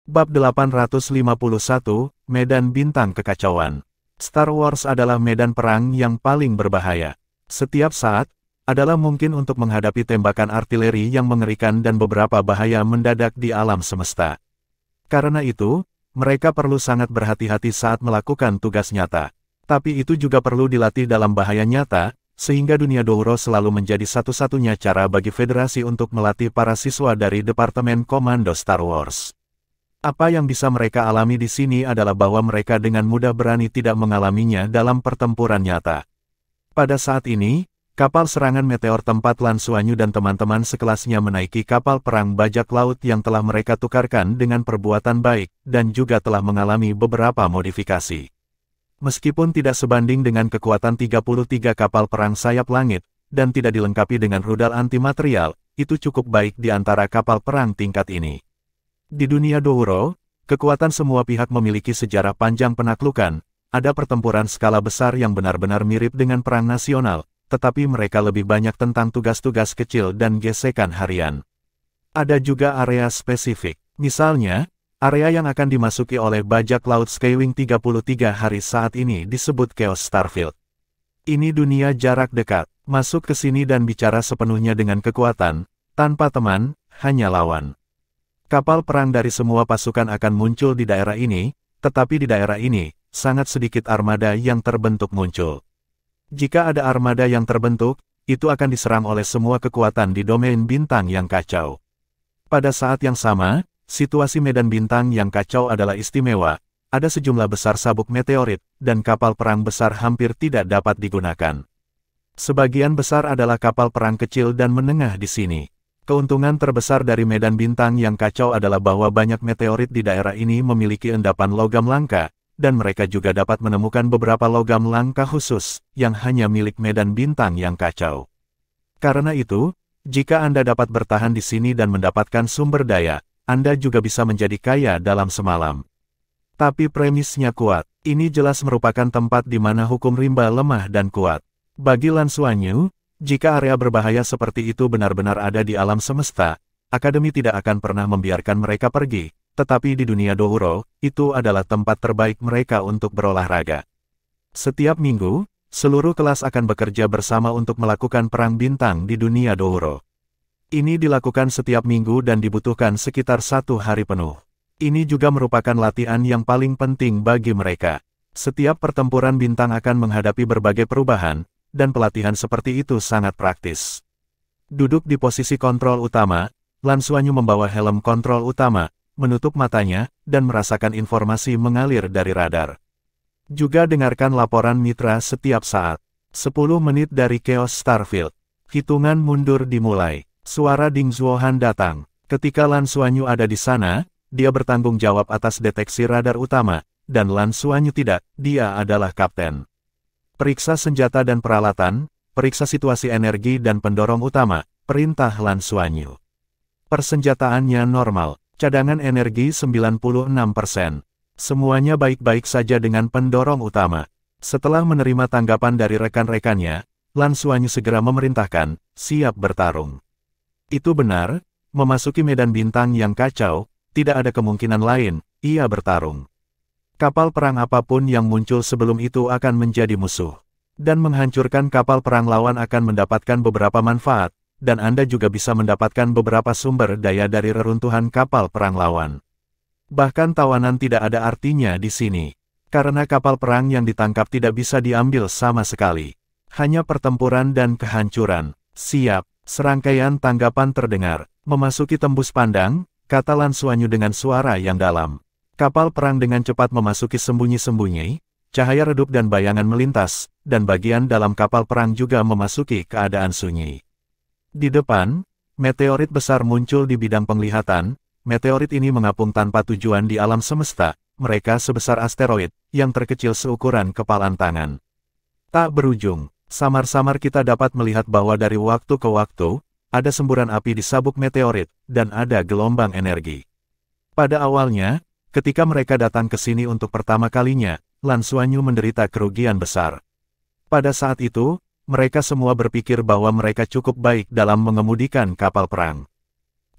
Bab 851, Medan Bintang Kekacauan. Star Wars adalah medan perang yang paling berbahaya. Setiap saat, adalah mungkin untuk menghadapi tembakan artileri yang mengerikan dan beberapa bahaya mendadak di alam semesta. Karena itu, mereka perlu sangat berhati-hati saat melakukan tugas nyata. Tapi itu juga perlu dilatih dalam bahaya nyata, sehingga dunia Douro selalu menjadi satu-satunya cara bagi Federasi untuk melatih para siswa dari Departemen Komando Star Wars. Apa yang bisa mereka alami di sini adalah bahwa mereka dengan mudah berani tidak mengalaminya dalam pertempuran nyata. Pada saat ini, kapal serangan meteor tempat Lan Xuanyu dan teman-teman sekelasnya menaiki kapal perang bajak laut yang telah mereka tukarkan dengan perbuatan baik, dan juga telah mengalami beberapa modifikasi. Meskipun tidak sebanding dengan kekuatan 33 kapal perang sayap langit, dan tidak dilengkapi dengan rudal antimaterial, itu cukup baik di antara kapal perang tingkat ini. Di dunia Douro, kekuatan semua pihak memiliki sejarah panjang penaklukan, ada pertempuran skala besar yang benar-benar mirip dengan perang nasional, tetapi mereka lebih banyak tentang tugas-tugas kecil dan gesekan harian. Ada juga area spesifik, misalnya, area yang akan dimasuki oleh bajak laut Skywing 33 hari saat ini disebut Chaos Starfield. Ini dunia jarak dekat, masuk ke sini dan bicara sepenuhnya dengan kekuatan, tanpa teman, hanya lawan. Kapal perang dari semua pasukan akan muncul di daerah ini, tetapi di daerah ini, sangat sedikit armada yang terbentuk muncul. Jika ada armada yang terbentuk, itu akan diserang oleh semua kekuatan di domain bintang yang kacau. Pada saat yang sama, situasi medan bintang yang kacau adalah istimewa, ada sejumlah besar sabuk meteorit, dan kapal perang besar hampir tidak dapat digunakan. Sebagian besar adalah kapal perang kecil dan menengah di sini. Keuntungan terbesar dari medan bintang yang kacau adalah bahwa banyak meteorit di daerah ini memiliki endapan logam langka, dan mereka juga dapat menemukan beberapa logam langka khusus, yang hanya milik medan bintang yang kacau. Karena itu, jika Anda dapat bertahan di sini dan mendapatkan sumber daya, Anda juga bisa menjadi kaya dalam semalam. Tapi premisnya kuat, ini jelas merupakan tempat di mana hukum rimba lemah dan kuat. Bagi Lan Xuanyu, jika area berbahaya seperti itu benar-benar ada di alam semesta, Akademi tidak akan pernah membiarkan mereka pergi, tetapi di dunia Douro, itu adalah tempat terbaik mereka untuk berolahraga. Setiap minggu, seluruh kelas akan bekerja bersama untuk melakukan perang bintang di dunia Douro. Ini dilakukan setiap minggu dan dibutuhkan sekitar 1 hari penuh. Ini juga merupakan latihan yang paling penting bagi mereka. Setiap pertempuran bintang akan menghadapi berbagai perubahan, dan pelatihan seperti itu sangat praktis. Duduk di posisi kontrol utama, Lan Xuanyu membawa helm kontrol utama, menutup matanya, dan merasakan informasi mengalir dari radar. Juga dengarkan laporan mitra setiap saat. 10 menit dari Chaos Starfield. Hitungan mundur dimulai. Suara Ding Zuohan datang. Ketika Lan Xuanyu ada di sana, dia bertanggung jawab atas deteksi radar utama, dan Lan Xuanyu tidak, dia adalah kapten. Periksa senjata dan peralatan, periksa situasi energi dan pendorong utama, perintah Lan Xuanyu. Persenjataannya normal, cadangan energi 96%. Semuanya baik-baik saja dengan pendorong utama. Setelah menerima tanggapan dari rekan-rekannya, Lan Xuanyu segera memerintahkan, siap bertarung. Itu benar, memasuki medan bintang yang kacau, tidak ada kemungkinan lain, ia bertarung. Kapal perang apapun yang muncul sebelum itu akan menjadi musuh. Dan menghancurkan kapal perang lawan akan mendapatkan beberapa manfaat, dan Anda juga bisa mendapatkan beberapa sumber daya dari reruntuhan kapal perang lawan. Bahkan tawanan tidak ada artinya di sini. Karena kapal perang yang ditangkap tidak bisa diambil sama sekali. Hanya pertempuran dan kehancuran. Siap, serangkaian tanggapan terdengar. Memasuki tembus pandang, kata Lan Xuanyu dengan suara yang dalam. Kapal perang dengan cepat memasuki sembunyi-sembunyi, cahaya redup dan bayangan melintas, dan bagian dalam kapal perang juga memasuki keadaan sunyi. Di depan, meteorit besar muncul di bidang penglihatan, meteorit ini mengapung tanpa tujuan di alam semesta, mereka sebesar asteroid, yang terkecil seukuran kepalan tangan. Tak berujung, samar-samar kita dapat melihat bahwa dari waktu ke waktu, ada semburan api di sabuk meteorit, dan ada gelombang energi. Pada awalnya, ketika mereka datang ke sini untuk pertama kalinya, Lan Xuanyu menderita kerugian besar. Pada saat itu, mereka semua berpikir bahwa mereka cukup baik dalam mengemudikan kapal perang.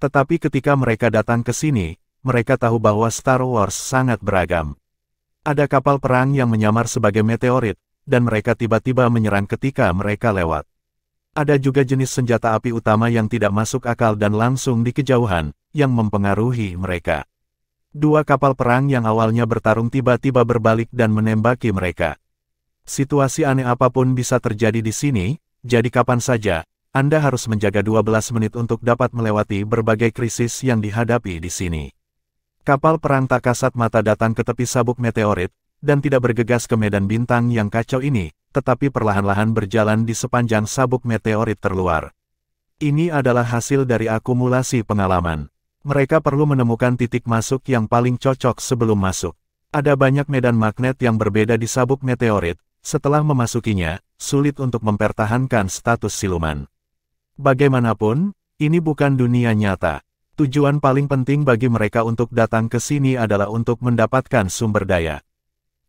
Tetapi ketika mereka datang ke sini, mereka tahu bahwa Star Wars sangat beragam. Ada kapal perang yang menyamar sebagai meteorit, dan mereka tiba-tiba menyerang ketika mereka lewat. Ada juga jenis senjata api utama yang tidak masuk akal dan langsung di kejauhan, yang mempengaruhi mereka. Dua kapal perang yang awalnya bertarung tiba-tiba berbalik dan menembaki mereka. Situasi aneh apapun bisa terjadi di sini, jadi kapan saja, Anda harus menjaga 12 menit untuk dapat melewati berbagai krisis yang dihadapi di sini. Kapal perang tak kasat mata datang ke tepi sabuk meteorit, dan tidak bergegas ke medan bintang yang kacau ini, tetapi perlahan-lahan berjalan di sepanjang sabuk meteorit terluar. Ini adalah hasil dari akumulasi pengalaman. Mereka perlu menemukan titik masuk yang paling cocok sebelum masuk. Ada banyak medan magnet yang berbeda di sabuk meteorit, setelah memasukinya, sulit untuk mempertahankan status siluman. Bagaimanapun, ini bukan dunia nyata. Tujuan paling penting bagi mereka untuk datang ke sini adalah untuk mendapatkan sumber daya.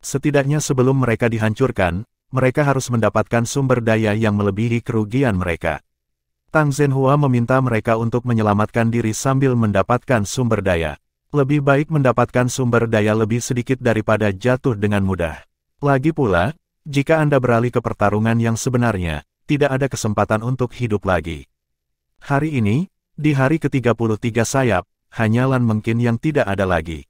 Setidaknya sebelum mereka dihancurkan, mereka harus mendapatkan sumber daya yang melebihi kerugian mereka. Tang Zhenhua meminta mereka untuk menyelamatkan diri sambil mendapatkan sumber daya. Lebih baik mendapatkan sumber daya lebih sedikit daripada jatuh dengan mudah. Lagi pula, jika Anda beralih ke pertarungan yang sebenarnya, tidak ada kesempatan untuk hidup lagi. Hari ini, di hari ke-33 sayap, hanya Lan Mengqin yang tidak ada lagi.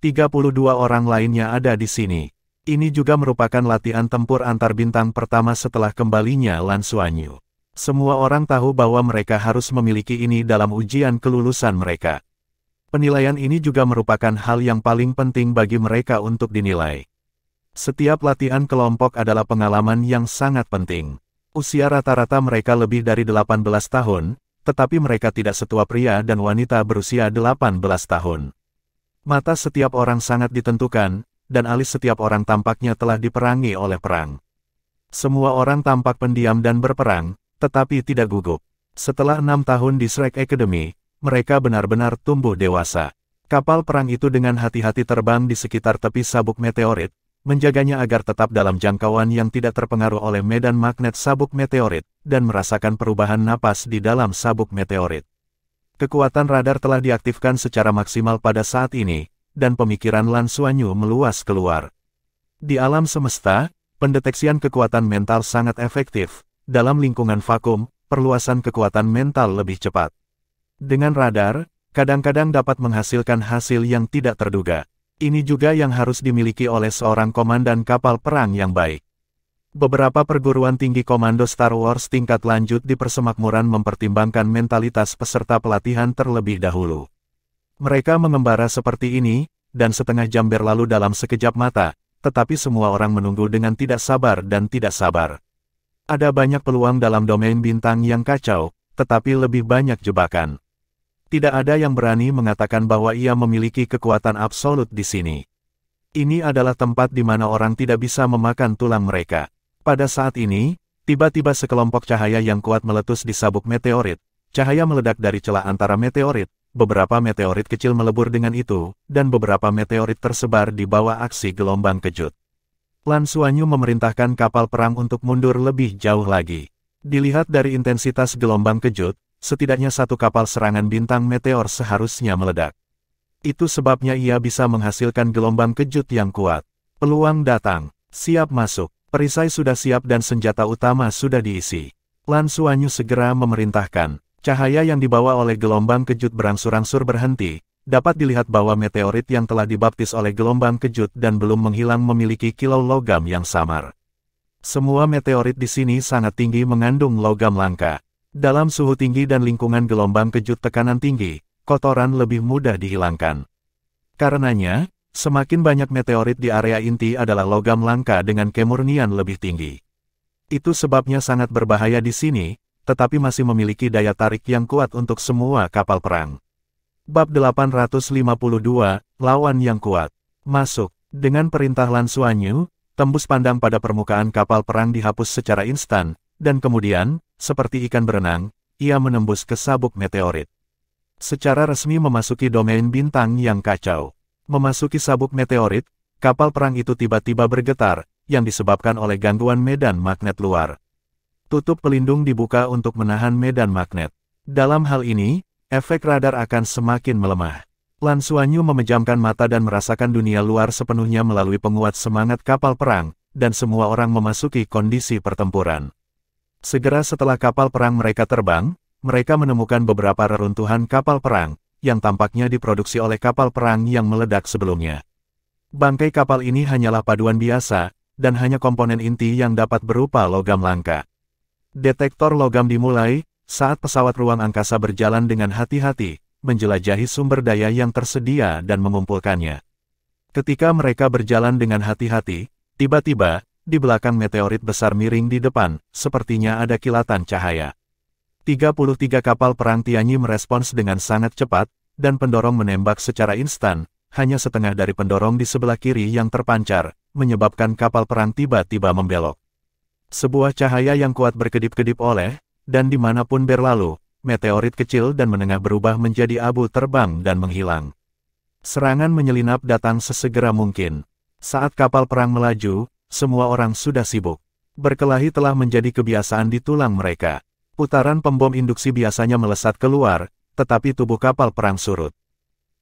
32 orang lainnya ada di sini. Ini juga merupakan latihan tempur antar bintang pertama setelah kembalinya Lan Xuanyu. Semua orang tahu bahwa mereka harus memiliki ini dalam ujian kelulusan mereka. Penilaian ini juga merupakan hal yang paling penting bagi mereka untuk dinilai. Setiap latihan kelompok adalah pengalaman yang sangat penting. Usia rata-rata mereka lebih dari 18 tahun, tetapi mereka tidak setua pria dan wanita berusia 18 tahun. Mata setiap orang sangat ditentukan, dan alis setiap orang tampaknya telah diperangi oleh perang. Semua orang tampak pendiam dan berperang, tetapi tidak gugup. Setelah 6 tahun di Shrek Academy, mereka benar-benar tumbuh dewasa. Kapal perang itu dengan hati-hati terbang di sekitar tepi sabuk meteorit, menjaganya agar tetap dalam jangkauan yang tidak terpengaruh oleh medan magnet sabuk meteorit, dan merasakan perubahan napas di dalam sabuk meteorit. Kekuatan radar telah diaktifkan secara maksimal pada saat ini, dan pemikiran Lan Xuanyu meluas keluar. Di alam semesta, pendeteksian kekuatan mental sangat efektif. Dalam lingkungan vakum, perluasan kekuatan mental lebih cepat. Dengan radar, kadang-kadang dapat menghasilkan hasil yang tidak terduga. Ini juga yang harus dimiliki oleh seorang komandan kapal perang yang baik. Beberapa perguruan tinggi komando Star Wars tingkat lanjut di persemakmuran mempertimbangkan mentalitas peserta pelatihan terlebih dahulu. Mereka mengembara seperti ini, dan setengah jam berlalu dalam sekejap mata, tetapi semua orang menunggu dengan tidak sabar dan tidak sabar. Ada banyak peluang dalam domain bintang yang kacau, tetapi lebih banyak jebakan. Tidak ada yang berani mengatakan bahwa ia memiliki kekuatan absolut di sini. Ini adalah tempat di mana orang tidak bisa memakan tulang mereka. Pada saat ini, tiba-tiba sekelompok cahaya yang kuat meletus di sabuk meteorit. Cahaya meledak dari celah antara meteorit. Beberapa meteorit kecil melebur dengan itu, dan beberapa meteorit tersebar di bawah aksi gelombang kejut. Lan Xuanyu memerintahkan kapal perang untuk mundur lebih jauh lagi. Dilihat dari intensitas gelombang kejut, setidaknya satu kapal serangan bintang meteor seharusnya meledak. Itu sebabnya ia bisa menghasilkan gelombang kejut yang kuat. Peluang datang, siap masuk, perisai sudah siap dan senjata utama sudah diisi. Lan Xuanyu segera memerintahkan. Cahaya yang dibawa oleh gelombang kejut berangsur-angsur berhenti, dapat dilihat bahwa meteorit yang telah dibaptis oleh gelombang kejut dan belum menghilang memiliki kilau logam yang samar. Semua meteorit di sini sangat tinggi mengandung logam langka. Dalam suhu tinggi dan lingkungan gelombang kejut tekanan tinggi, kotoran lebih mudah dihilangkan. Karenanya, semakin banyak meteorit di area inti adalah logam langka dengan kemurnian lebih tinggi. Itu sebabnya sangat berbahaya di sini, tetapi masih memiliki daya tarik yang kuat untuk semua kapal perang. Bab 852, Lawan yang Kuat. Masuk. Dengan perintah Lan Xuanyu, tembus pandang pada permukaan kapal perang dihapus secara instan, dan kemudian, seperti ikan berenang, ia menembus ke sabuk meteorit. Secara resmi memasuki domain bintang yang kacau. Memasuki sabuk meteorit, kapal perang itu tiba-tiba bergetar, yang disebabkan oleh gangguan medan magnet luar. Tutup pelindung dibuka untuk menahan medan magnet. Dalam hal ini, efek radar akan semakin melemah. Lan Xuanyu memejamkan mata dan merasakan dunia luar sepenuhnya melalui penguat semangat kapal perang, dan semua orang memasuki kondisi pertempuran. Segera setelah kapal perang mereka terbang, mereka menemukan beberapa reruntuhan kapal perang, yang tampaknya diproduksi oleh kapal perang yang meledak sebelumnya. Bangkai kapal ini hanyalah paduan biasa, dan hanya komponen inti yang dapat berupa logam langka. Detektor logam dimulai, saat pesawat ruang angkasa berjalan dengan hati-hati, menjelajahi sumber daya yang tersedia dan mengumpulkannya. Ketika mereka berjalan dengan hati-hati, tiba-tiba, di belakang meteorit besar miring di depan, sepertinya ada kilatan cahaya. 33 kapal perang Tianyi merespons dengan sangat cepat, dan pendorong menembak secara instan, hanya setengah dari pendorong di sebelah kiri yang terpancar, menyebabkan kapal perang tiba-tiba membelok. Sebuah cahaya yang kuat berkedip-kedip oleh, dan dimanapun berlalu, meteorit kecil dan menengah berubah menjadi abu terbang dan menghilang. Serangan menyelinap datang sesegera mungkin. Saat kapal perang melaju, semua orang sudah sibuk. Berkelahi telah menjadi kebiasaan di tulang mereka. Putaran pembom induksi biasanya melesat keluar, tetapi tubuh kapal perang surut.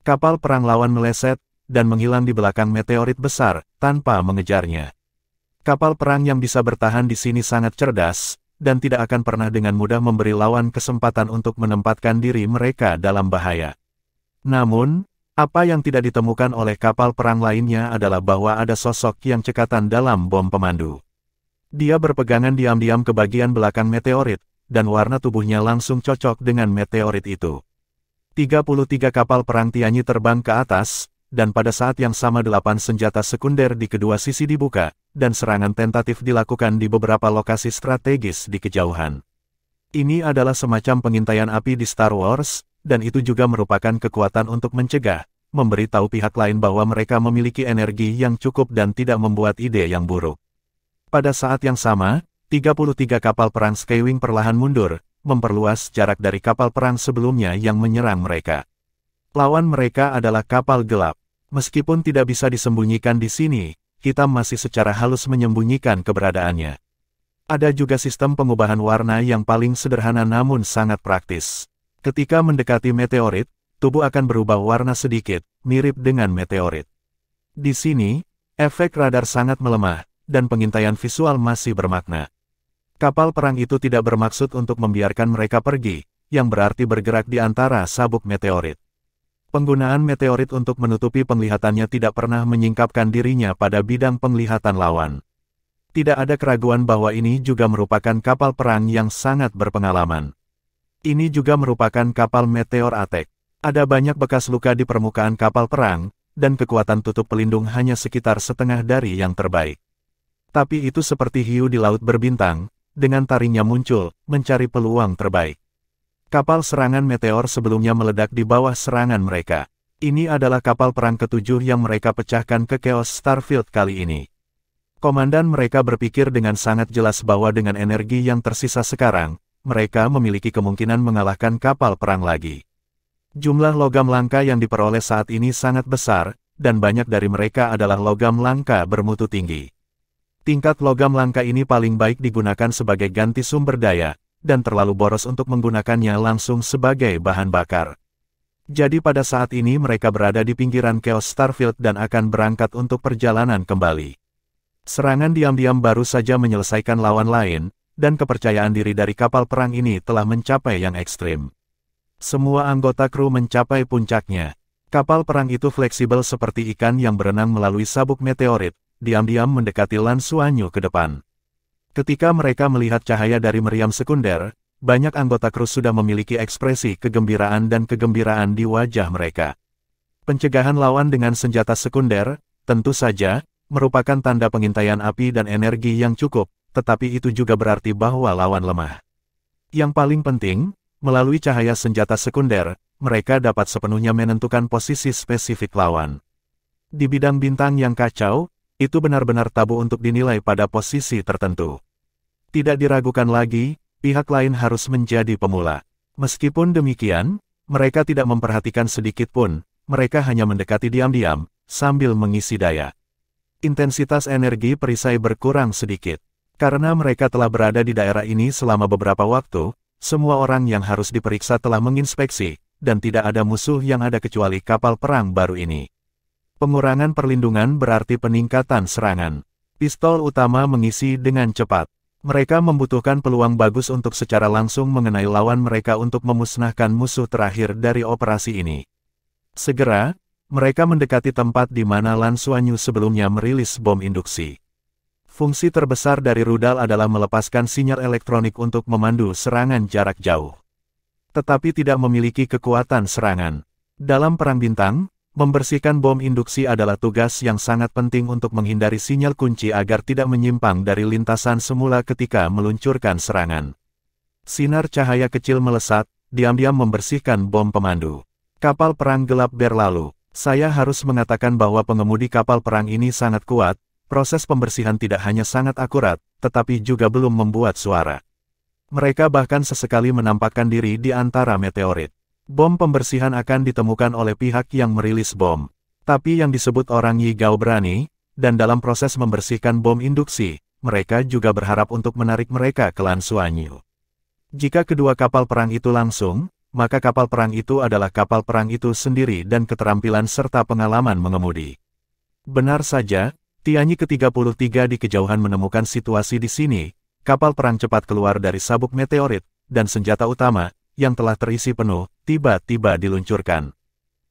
Kapal perang lawan meleset, dan menghilang di belakang meteorit besar, tanpa mengejarnya. Kapal perang yang bisa bertahan di sini sangat cerdas, dan tidak akan pernah dengan mudah memberi lawan kesempatan untuk menempatkan diri mereka dalam bahaya. Namun, apa yang tidak ditemukan oleh kapal perang lainnya adalah bahwa ada sosok yang cekatan dalam bom pemandu. Dia berpegangan diam-diam ke bagian belakang meteorit, dan warna tubuhnya langsung cocok dengan meteorit itu. 33 kapal perang Tianyi terbang ke atas, dan pada saat yang sama 8 senjata sekunder di kedua sisi dibuka, dan serangan tentatif dilakukan di beberapa lokasi strategis di kejauhan. Ini adalah semacam pengintaian api di Star Wars, dan itu juga merupakan kekuatan untuk mencegah, memberitahu pihak lain bahwa mereka memiliki energi yang cukup dan tidak membuat ide yang buruk. Pada saat yang sama, 33 kapal perang Skywing perlahan mundur, memperluas jarak dari kapal perang sebelumnya yang menyerang mereka. Lawan mereka adalah kapal gelap. Meskipun tidak bisa disembunyikan di sini, hitam masih secara halus menyembunyikan keberadaannya. Ada juga sistem pengubahan warna yang paling sederhana namun sangat praktis. Ketika mendekati meteorit, tubuh akan berubah warna sedikit, mirip dengan meteorit. Di sini, efek radar sangat melemah, dan pengintaian visual masih bermakna. Kapal perang itu tidak bermaksud untuk membiarkan mereka pergi, yang berarti bergerak di antara sabuk meteorit. Penggunaan meteorit untuk menutupi penglihatannya tidak pernah menyingkapkan dirinya pada bidang penglihatan lawan. Tidak ada keraguan bahwa ini juga merupakan kapal perang yang sangat berpengalaman. Ini juga merupakan kapal meteor attack. Ada banyak bekas luka di permukaan kapal perang, dan kekuatan tutup pelindung hanya sekitar setengah dari yang terbaik. Tapi itu seperti hiu di laut berbintang, dengan taringnya muncul, mencari peluang terbaik. Kapal serangan meteor sebelumnya meledak di bawah serangan mereka. Ini adalah kapal perang ketujuh yang mereka pecahkan ke Chaos Starfield kali ini. Komandan mereka berpikir dengan sangat jelas bahwa dengan energi yang tersisa sekarang, mereka memiliki kemungkinan mengalahkan kapal perang lagi. Jumlah logam langka yang diperoleh saat ini sangat besar, dan banyak dari mereka adalah logam langka bermutu tinggi. Tingkat logam langka ini paling baik digunakan sebagai ganti sumber daya, dan terlalu boros untuk menggunakannya langsung sebagai bahan bakar. Jadi pada saat ini mereka berada di pinggiran Chaos Starfield dan akan berangkat untuk perjalanan kembali. Serangan diam-diam baru saja menyelesaikan lawan lain, dan kepercayaan diri dari kapal perang ini telah mencapai yang ekstrim. Semua anggota kru mencapai puncaknya. Kapal perang itu fleksibel seperti ikan yang berenang melalui sabuk meteorit, diam-diam mendekati Lan Xuanyu ke depan. Ketika mereka melihat cahaya dari meriam sekunder, banyak anggota kru sudah memiliki ekspresi kegembiraan dan kegembiraan di wajah mereka. Pencegahan lawan dengan senjata sekunder, tentu saja, merupakan tanda pengintaian api dan energi yang cukup, tetapi itu juga berarti bahwa lawan lemah. Yang paling penting, melalui cahaya senjata sekunder, mereka dapat sepenuhnya menentukan posisi spesifik lawan. Di bidang bintang yang kacau, itu benar-benar tabu untuk dinilai pada posisi tertentu. Tidak diragukan lagi, pihak lain harus menjadi pemula. Meskipun demikian, mereka tidak memperhatikan sedikit pun, mereka hanya mendekati diam-diam, sambil mengisi daya. Intensitas energi perisai berkurang sedikit. Karena mereka telah berada di daerah ini selama beberapa waktu, semua orang yang harus diperiksa telah menginspeksi, dan tidak ada musuh yang ada kecuali kapal perang baru ini. Pengurangan perlindungan berarti peningkatan serangan. Pistol utama mengisi dengan cepat. Mereka membutuhkan peluang bagus untuk secara langsung mengenai lawan mereka untuk memusnahkan musuh terakhir dari operasi ini. Segera, mereka mendekati tempat di mana Lan Xuanyu sebelumnya merilis bom induksi. Fungsi terbesar dari rudal adalah melepaskan sinyal elektronik untuk memandu serangan jarak jauh. Tetapi tidak memiliki kekuatan serangan. Dalam Perang Bintang, membersihkan bom induksi adalah tugas yang sangat penting untuk menghindari sinyal kunci agar tidak menyimpang dari lintasan semula ketika meluncurkan serangan. Sinar cahaya kecil melesat, diam-diam membersihkan bom pemandu. Kapal perang gelap berlalu. Saya harus mengatakan bahwa pengemudi kapal perang ini sangat kuat. Proses pembersihan tidak hanya sangat akurat, tetapi juga belum membuat suara. Mereka bahkan sesekali menampakkan diri di antara meteorit. Bom pembersihan akan ditemukan oleh pihak yang merilis bom. Tapi yang disebut orang Yi Gao berani, dan dalam proses membersihkan bom induksi, mereka juga berharap untuk menarik mereka ke Lan Xuanyu. Jika kedua kapal perang itu langsung, maka kapal perang itu adalah kapal perang itu sendiri dan keterampilan serta pengalaman mengemudi. Benar saja, Tianyi ke-33 di kejauhan menemukan situasi di sini, kapal perang cepat keluar dari sabuk meteorit, dan senjata utama, yang telah terisi penuh, tiba-tiba diluncurkan.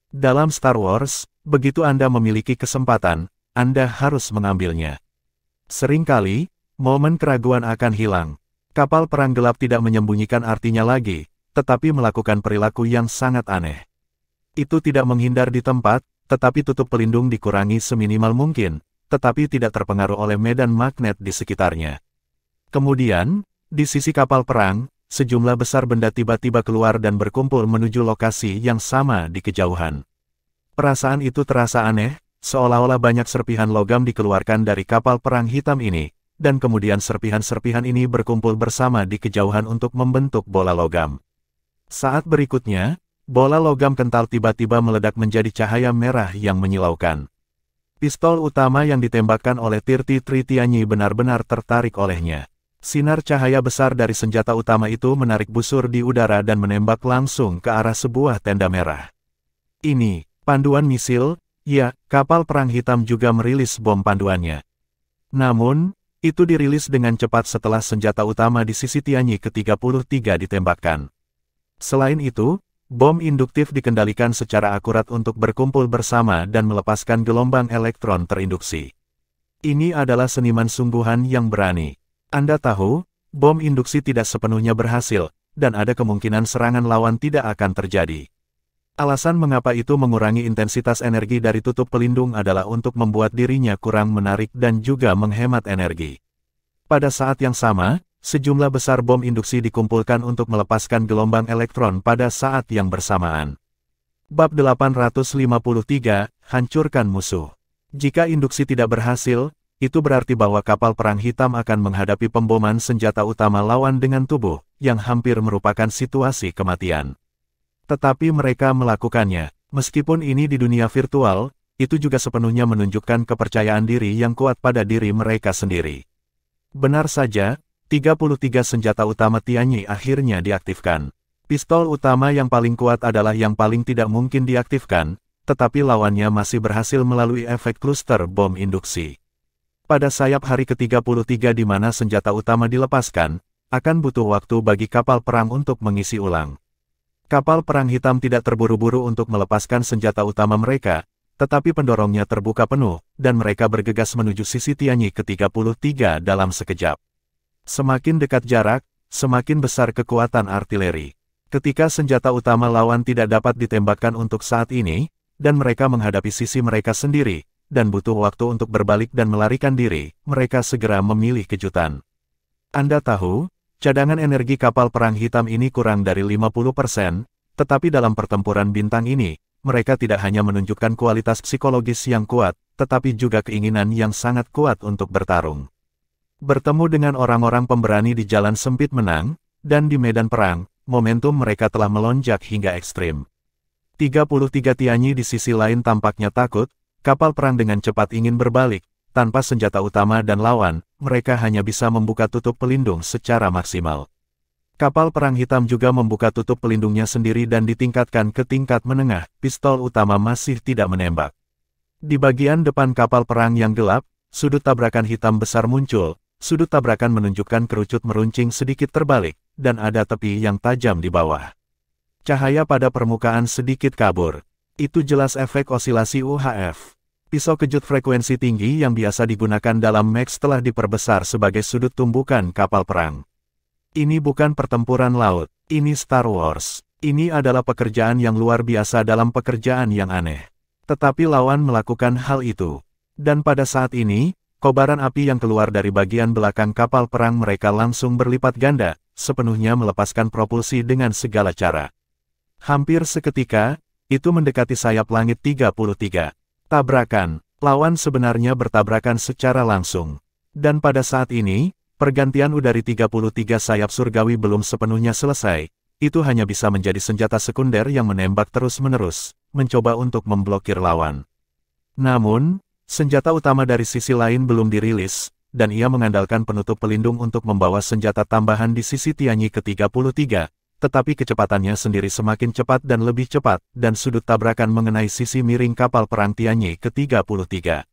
Dalam Star Wars, begitu Anda memiliki kesempatan, Anda harus mengambilnya. Seringkali, momen keraguan akan hilang. Kapal perang gelap tidak menyembunyikan artinya lagi, tetapi melakukan perilaku yang sangat aneh. Itu tidak menghindar di tempat, tetapi tutup pelindung dikurangi seminimal mungkin, tetapi tidak terpengaruh oleh medan magnet di sekitarnya. Kemudian, di sisi kapal perang, sejumlah besar benda tiba-tiba keluar dan berkumpul menuju lokasi yang sama di kejauhan. Perasaan itu terasa aneh, seolah-olah banyak serpihan logam dikeluarkan dari kapal perang hitam ini, dan kemudian serpihan-serpihan ini berkumpul bersama di kejauhan untuk membentuk bola logam. Saat berikutnya, bola logam kental tiba-tiba meledak menjadi cahaya merah yang menyilaukan. Pistol utama yang ditembakkan oleh Tirti Tri Tianyi benar-benar tertarik olehnya. Sinar cahaya besar dari senjata utama itu menarik busur di udara dan menembak langsung ke arah sebuah tenda merah. Ini, panduan misil, ya, kapal perang hitam juga merilis bom panduannya. Namun, itu dirilis dengan cepat setelah senjata utama di sisi Tianyi ke-33 ditembakkan. Selain itu, bom induktif dikendalikan secara akurat untuk berkumpul bersama dan melepaskan gelombang elektron terinduksi. Ini adalah seniman sungguhan yang berani. Anda tahu, bom induksi tidak sepenuhnya berhasil, dan ada kemungkinan serangan lawan tidak akan terjadi. Alasan mengapa itu mengurangi intensitas energi dari tutup pelindung adalah untuk membuat dirinya kurang menarik dan juga menghemat energi. Pada saat yang sama, sejumlah besar bom induksi dikumpulkan untuk melepaskan gelombang elektron pada saat yang bersamaan. Bab 853, Hancurkan Musuh. Jika induksi tidak berhasil, itu berarti bahwa kapal perang hitam akan menghadapi pemboman senjata utama lawan dengan tubuh, yang hampir merupakan situasi kematian. Tetapi mereka melakukannya. Meskipun ini di dunia virtual, itu juga sepenuhnya menunjukkan kepercayaan diri yang kuat pada diri mereka sendiri. Benar saja, 33 senjata utama Tianyi akhirnya diaktifkan. Pistol utama yang paling kuat adalah yang paling tidak mungkin diaktifkan, tetapi lawannya masih berhasil melalui efek kluster bom induksi. Pada sayap hari ke-33 di mana senjata utama dilepaskan, akan butuh waktu bagi kapal perang untuk mengisi ulang. Kapal perang hitam tidak terburu-buru untuk melepaskan senjata utama mereka, tetapi pendorongnya terbuka penuh, dan mereka bergegas menuju sisi Tianyi ke-33 dalam sekejap. Semakin dekat jarak, semakin besar kekuatan artileri. Ketika senjata utama lawan tidak dapat ditembakkan untuk saat ini, dan mereka menghadapi sisi mereka sendiri, dan butuh waktu untuk berbalik dan melarikan diri, mereka segera memilih kejutan. Anda tahu, cadangan energi kapal perang hitam ini kurang dari 50%, tetapi dalam pertempuran bintang ini, mereka tidak hanya menunjukkan kualitas psikologis yang kuat, tetapi juga keinginan yang sangat kuat untuk bertarung. Bertemu dengan orang-orang pemberani di jalan sempit menang, dan di medan perang, momentum mereka telah melonjak hingga ekstrim. 33 Tianyi di sisi lain tampaknya takut, kapal perang dengan cepat ingin berbalik, tanpa senjata utama dan lawan, mereka hanya bisa membuka tutup pelindung secara maksimal. Kapal perang hitam juga membuka tutup pelindungnya sendiri dan ditingkatkan ke tingkat menengah. Pistol utama masih tidak menembak. Di bagian depan kapal perang yang gelap, sudut tabrakan hitam besar muncul. Sudut tabrakan menunjukkan kerucut meruncing sedikit terbalik, dan ada tepi yang tajam di bawah. Cahaya pada permukaan sedikit kabur. Itu jelas efek osilasi UHF. Pisau kejut frekuensi tinggi yang biasa digunakan dalam mech telah diperbesar sebagai sudut tumbukan kapal perang. Ini bukan pertempuran laut, ini Star Wars. Ini adalah pekerjaan yang luar biasa dalam pekerjaan yang aneh. Tetapi lawan melakukan hal itu. Dan pada saat ini, kobaran api yang keluar dari bagian belakang kapal perang mereka langsung berlipat ganda, sepenuhnya melepaskan propulsi dengan segala cara. Hampir seketika, itu mendekati sayap langit 33. Tabrakan, lawan sebenarnya bertabrakan secara langsung. Dan pada saat ini, pergantian udara 33 sayap surgawi belum sepenuhnya selesai, itu hanya bisa menjadi senjata sekunder yang menembak terus-menerus, mencoba untuk memblokir lawan. Namun, senjata utama dari sisi lain belum dirilis, dan ia mengandalkan penutup pelindung untuk membawa senjata tambahan di sisi Tianyi ke-33, tetapi kecepatannya sendiri semakin cepat dan lebih cepat, dan sudut tabrakan mengenai sisi miring kapal perang Tianyi ke-33.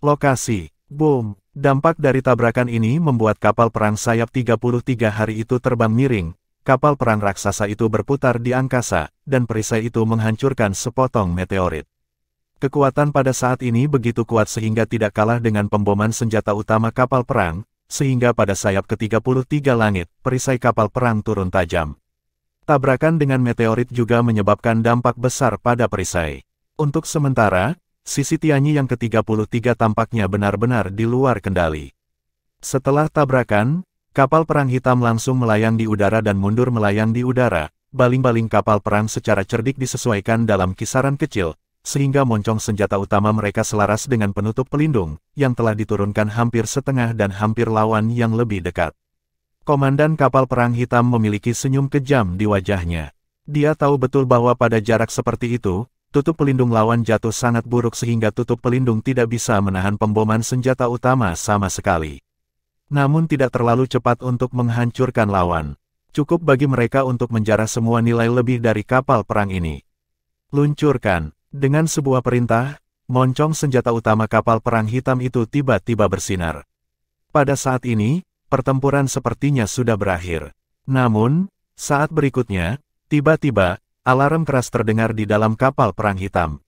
Lokasi, boom. Dampak dari tabrakan ini membuat kapal perang sayap 33 hari itu terbang miring, kapal perang raksasa itu berputar di angkasa, dan perisai itu menghancurkan sepotong meteorit. Kekuatan pada saat ini begitu kuat sehingga tidak kalah dengan pemboman senjata utama kapal perang, sehingga pada sayap ke-33 langit, perisai kapal perang turun tajam. Tabrakan dengan meteorit juga menyebabkan dampak besar pada perisai. Untuk sementara, sisi Tianyi yang ke-33 tampaknya benar-benar di luar kendali. Setelah tabrakan, kapal perang hitam langsung melayang di udara dan mundur melayang di udara. Baling-baling kapal perang secara cerdik disesuaikan dalam kisaran kecil, sehingga moncong senjata utama mereka selaras dengan penutup pelindung, yang telah diturunkan hampir setengah dan hampir lawan yang lebih dekat. Komandan kapal perang hitam memiliki senyum kejam di wajahnya. Dia tahu betul bahwa pada jarak seperti itu, tutup pelindung lawan jatuh sangat buruk sehingga tutup pelindung tidak bisa menahan pemboman senjata utama sama sekali. Namun tidak terlalu cepat untuk menghancurkan lawan. Cukup bagi mereka untuk menjarah semua nilai lebih dari kapal perang ini. Luncurkan. Dengan sebuah perintah, moncong senjata utama kapal perang hitam itu tiba-tiba bersinar. Pada saat ini, pertempuran sepertinya sudah berakhir. Namun, saat berikutnya, tiba-tiba, alarm keras terdengar di dalam kapal perang hitam.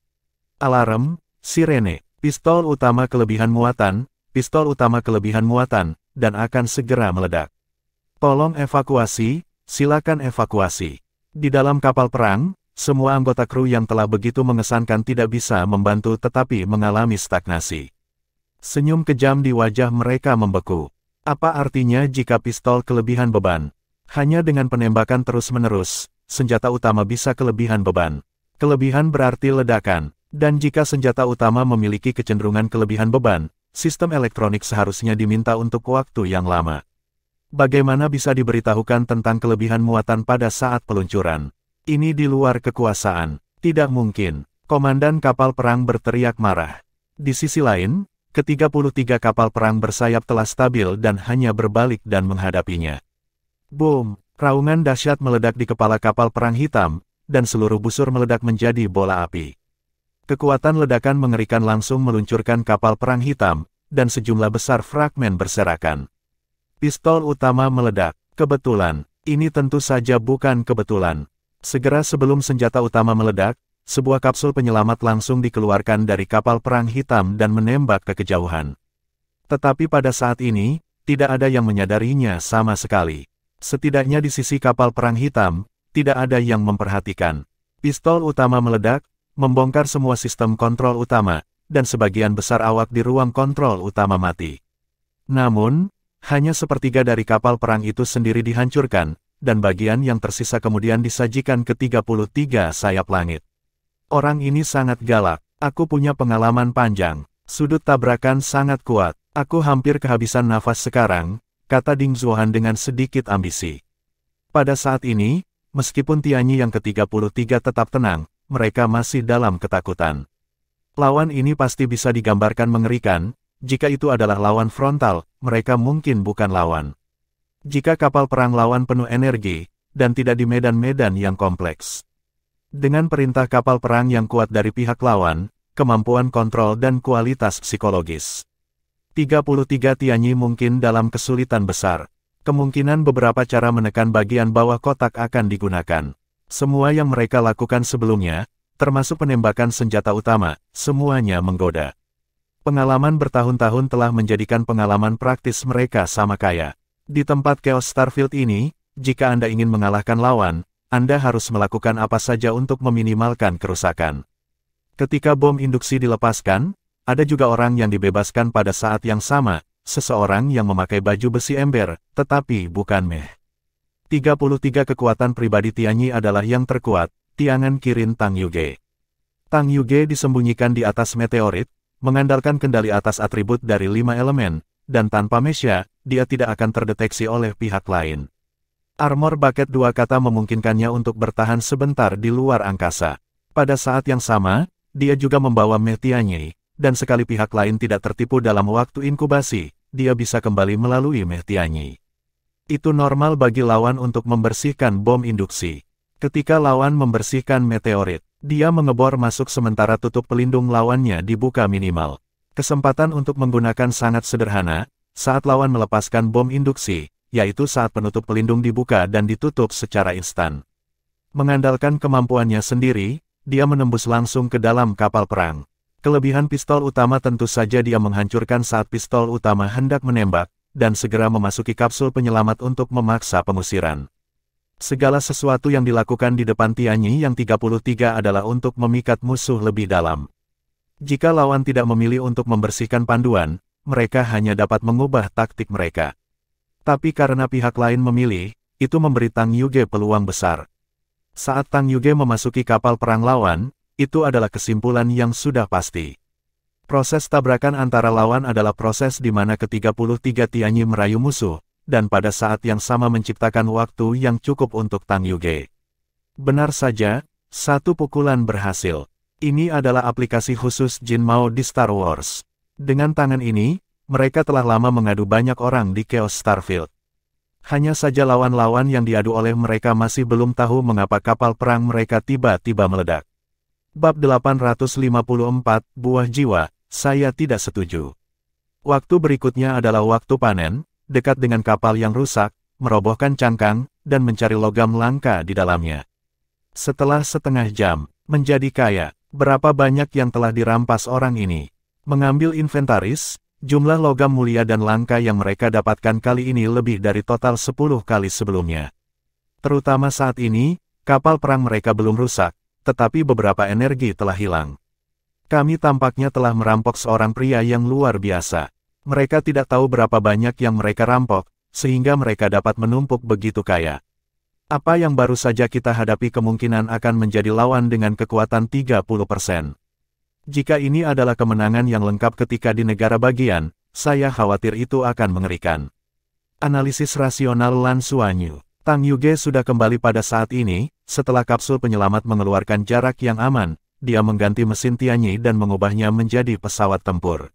Alarm, sirene, pistol utama kelebihan muatan, dan akan segera meledak. Tolong evakuasi, silakan evakuasi. Di dalam kapal perang, semua anggota kru yang telah begitu mengesankan tidak bisa membantu tetapi mengalami stagnasi. Senyum kejam di wajah mereka membeku. Apa artinya jika pistol kelebihan beban? Hanya dengan penembakan terus-menerus, senjata utama bisa kelebihan beban. Kelebihan berarti ledakan, dan jika senjata utama memiliki kecenderungan kelebihan beban, sistem elektronik seharusnya diminta untuk waktu yang lama. Bagaimana bisa diberitahukan tentang kelebihan muatan pada saat peluncuran? Ini di luar kekuasaan. Tidak mungkin. Komandan kapal perang berteriak marah. Di sisi lain, ke-33 kapal perang bersayap telah stabil dan hanya berbalik dan menghadapinya. Boom! Raungan dahsyat meledak di kepala kapal perang hitam, dan seluruh busur meledak menjadi bola api. Kekuatan ledakan mengerikan langsung meluncurkan kapal perang hitam, dan sejumlah besar fragmen berserakan. Pistol utama meledak. Kebetulan, ini tentu saja bukan kebetulan. Segera sebelum senjata utama meledak, sebuah kapsul penyelamat langsung dikeluarkan dari kapal perang hitam dan menembak ke kejauhan. Tetapi pada saat ini, tidak ada yang menyadarinya sama sekali. Setidaknya di sisi kapal perang hitam, tidak ada yang memperhatikan. Pistol utama meledak, membongkar semua sistem kontrol utama, dan sebagian besar awak di ruang kontrol utama mati. Namun, hanya sepertiga dari kapal perang itu sendiri dihancurkan, dan bagian yang tersisa kemudian disajikan ke 33 sayap langit. Orang ini sangat galak. Aku punya pengalaman panjang. Sudut tabrakan sangat kuat. Aku hampir kehabisan nafas sekarang, kata Ding Zuohan dengan sedikit ambisi. Pada saat ini, meskipun Tianyi yang ke-33 tetap tenang, mereka masih dalam ketakutan. Lawan ini pasti bisa digambarkan mengerikan. Jika itu adalah lawan frontal, mereka mungkin bukan lawan. Jika kapal perang lawan penuh energi, dan tidak di medan-medan yang kompleks. Dengan perintah kapal perang yang kuat dari pihak lawan, kemampuan kontrol dan kualitas psikologis. 33 Tianyi mungkin dalam kesulitan besar. Kemungkinan beberapa cara menekan bagian bawah kotak akan digunakan. Semua yang mereka lakukan sebelumnya, termasuk penembakan senjata utama, semuanya menggoda. Pengalaman bertahun-tahun telah menjadikan pengalaman praktis mereka sama kaya. Di tempat Chaos Starfield ini, jika Anda ingin mengalahkan lawan, Anda harus melakukan apa saja untuk meminimalkan kerusakan. Ketika bom induksi dilepaskan, ada juga orang yang dibebaskan pada saat yang sama, seseorang yang memakai baju besi ember, tetapi bukan meh. 33 kekuatan pribadi Tianyi adalah yang terkuat, tiangan Kirin Tang Yuge. Tang Yuge disembunyikan di atas meteorit, mengandalkan kendali atas atribut dari 5 elemen, dan tanpa mesya, dia tidak akan terdeteksi oleh pihak lain. Armor Bucket 2 kata memungkinkannya untuk bertahan sebentar di luar angkasa. Pada saat yang sama, dia juga membawa Meh Tianyi, dan sekali pihak lain tidak tertipu dalam waktu inkubasi, dia bisa kembali melalui Meh Tianyi. Itu normal bagi lawan untuk membersihkan bom induksi. Ketika lawan membersihkan meteorit, dia mengebor masuk sementara tutup pelindung lawannya dibuka minimal. Kesempatan untuk menggunakan sangat sederhana, saat lawan melepaskan bom induksi, yaitu saat penutup pelindung dibuka dan ditutup secara instan. Mengandalkan kemampuannya sendiri, dia menembus langsung ke dalam kapal perang. Kelebihan pistol utama tentu saja dia menghancurkan saat pistol utama hendak menembak, dan segera memasuki kapsul penyelamat untuk memaksa pengusiran. Segala sesuatu yang dilakukan di depan Tianyi yang 33 adalah untuk memikat musuh lebih dalam. Jika lawan tidak memilih untuk membersihkan panduan, mereka hanya dapat mengubah taktik mereka. Tapi karena pihak lain memilih, itu memberi Tang Yuge peluang besar. Saat Tang Yuge memasuki kapal perang lawan, itu adalah kesimpulan yang sudah pasti. Proses tabrakan antara lawan adalah proses di mana ke-33 Tianyi merayu musuh, dan pada saat yang sama menciptakan waktu yang cukup untuk Tang Yuge. Benar saja, satu pukulan berhasil. Ini adalah aplikasi khusus Jin Mao di Star Wars. Dengan tangan ini, mereka telah lama mengadu banyak orang di Chaos Starfield. Hanya saja lawan-lawan yang diadu oleh mereka masih belum tahu mengapa kapal perang mereka tiba-tiba meledak. Bab 854, Buah Jiwa, saya tidak setuju. Waktu berikutnya adalah waktu panen, dekat dengan kapal yang rusak, merobohkan cangkang, dan mencari logam langka di dalamnya. Setelah setengah jam, menjadi kaya, berapa banyak yang telah dirampas orang ini. Mengambil inventaris, jumlah logam mulia dan langka yang mereka dapatkan kali ini lebih dari total 10 kali sebelumnya. Terutama saat ini, kapal perang mereka belum rusak, tetapi beberapa energi telah hilang. Kami tampaknya telah merampok seorang pria yang luar biasa. Mereka tidak tahu berapa banyak yang mereka rampok, sehingga mereka dapat menumpuk begitu kaya. Apa yang baru saja kita hadapi kemungkinan akan menjadi lawan dengan kekuatan 30%. Jika ini adalah kemenangan yang lengkap ketika di negara bagian, saya khawatir itu akan mengerikan. Analisis rasional Lan Xuanyu. Tang Yuge sudah kembali pada saat ini, setelah kapsul penyelamat mengeluarkan jarak yang aman, dia mengganti mesin Tianyi dan mengubahnya menjadi pesawat tempur.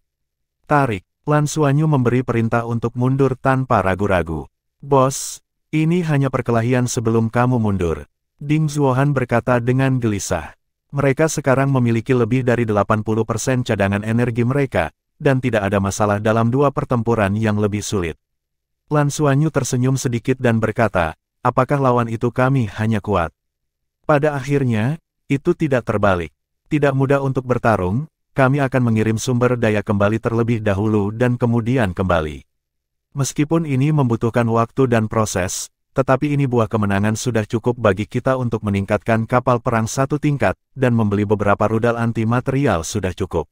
Tarik, Lan Xuanyu memberi perintah untuk mundur tanpa ragu-ragu. Bos, ini hanya perkelahian sebelum kamu mundur. Ding Zuohan berkata dengan gelisah. Mereka sekarang memiliki lebih dari 80% cadangan energi mereka, dan tidak ada masalah dalam dua pertempuran yang lebih sulit. Lan Xuanyu tersenyum sedikit dan berkata, apakah lawan itu kami hanya kuat? Pada akhirnya, itu tidak terbalik. Tidak mudah untuk bertarung, kami akan mengirim sumber daya kembali terlebih dahulu dan kemudian kembali. Meskipun ini membutuhkan waktu dan proses, tetapi ini buah kemenangan sudah cukup bagi kita untuk meningkatkan kapal perang satu tingkat, dan membeli beberapa rudal anti-material sudah cukup.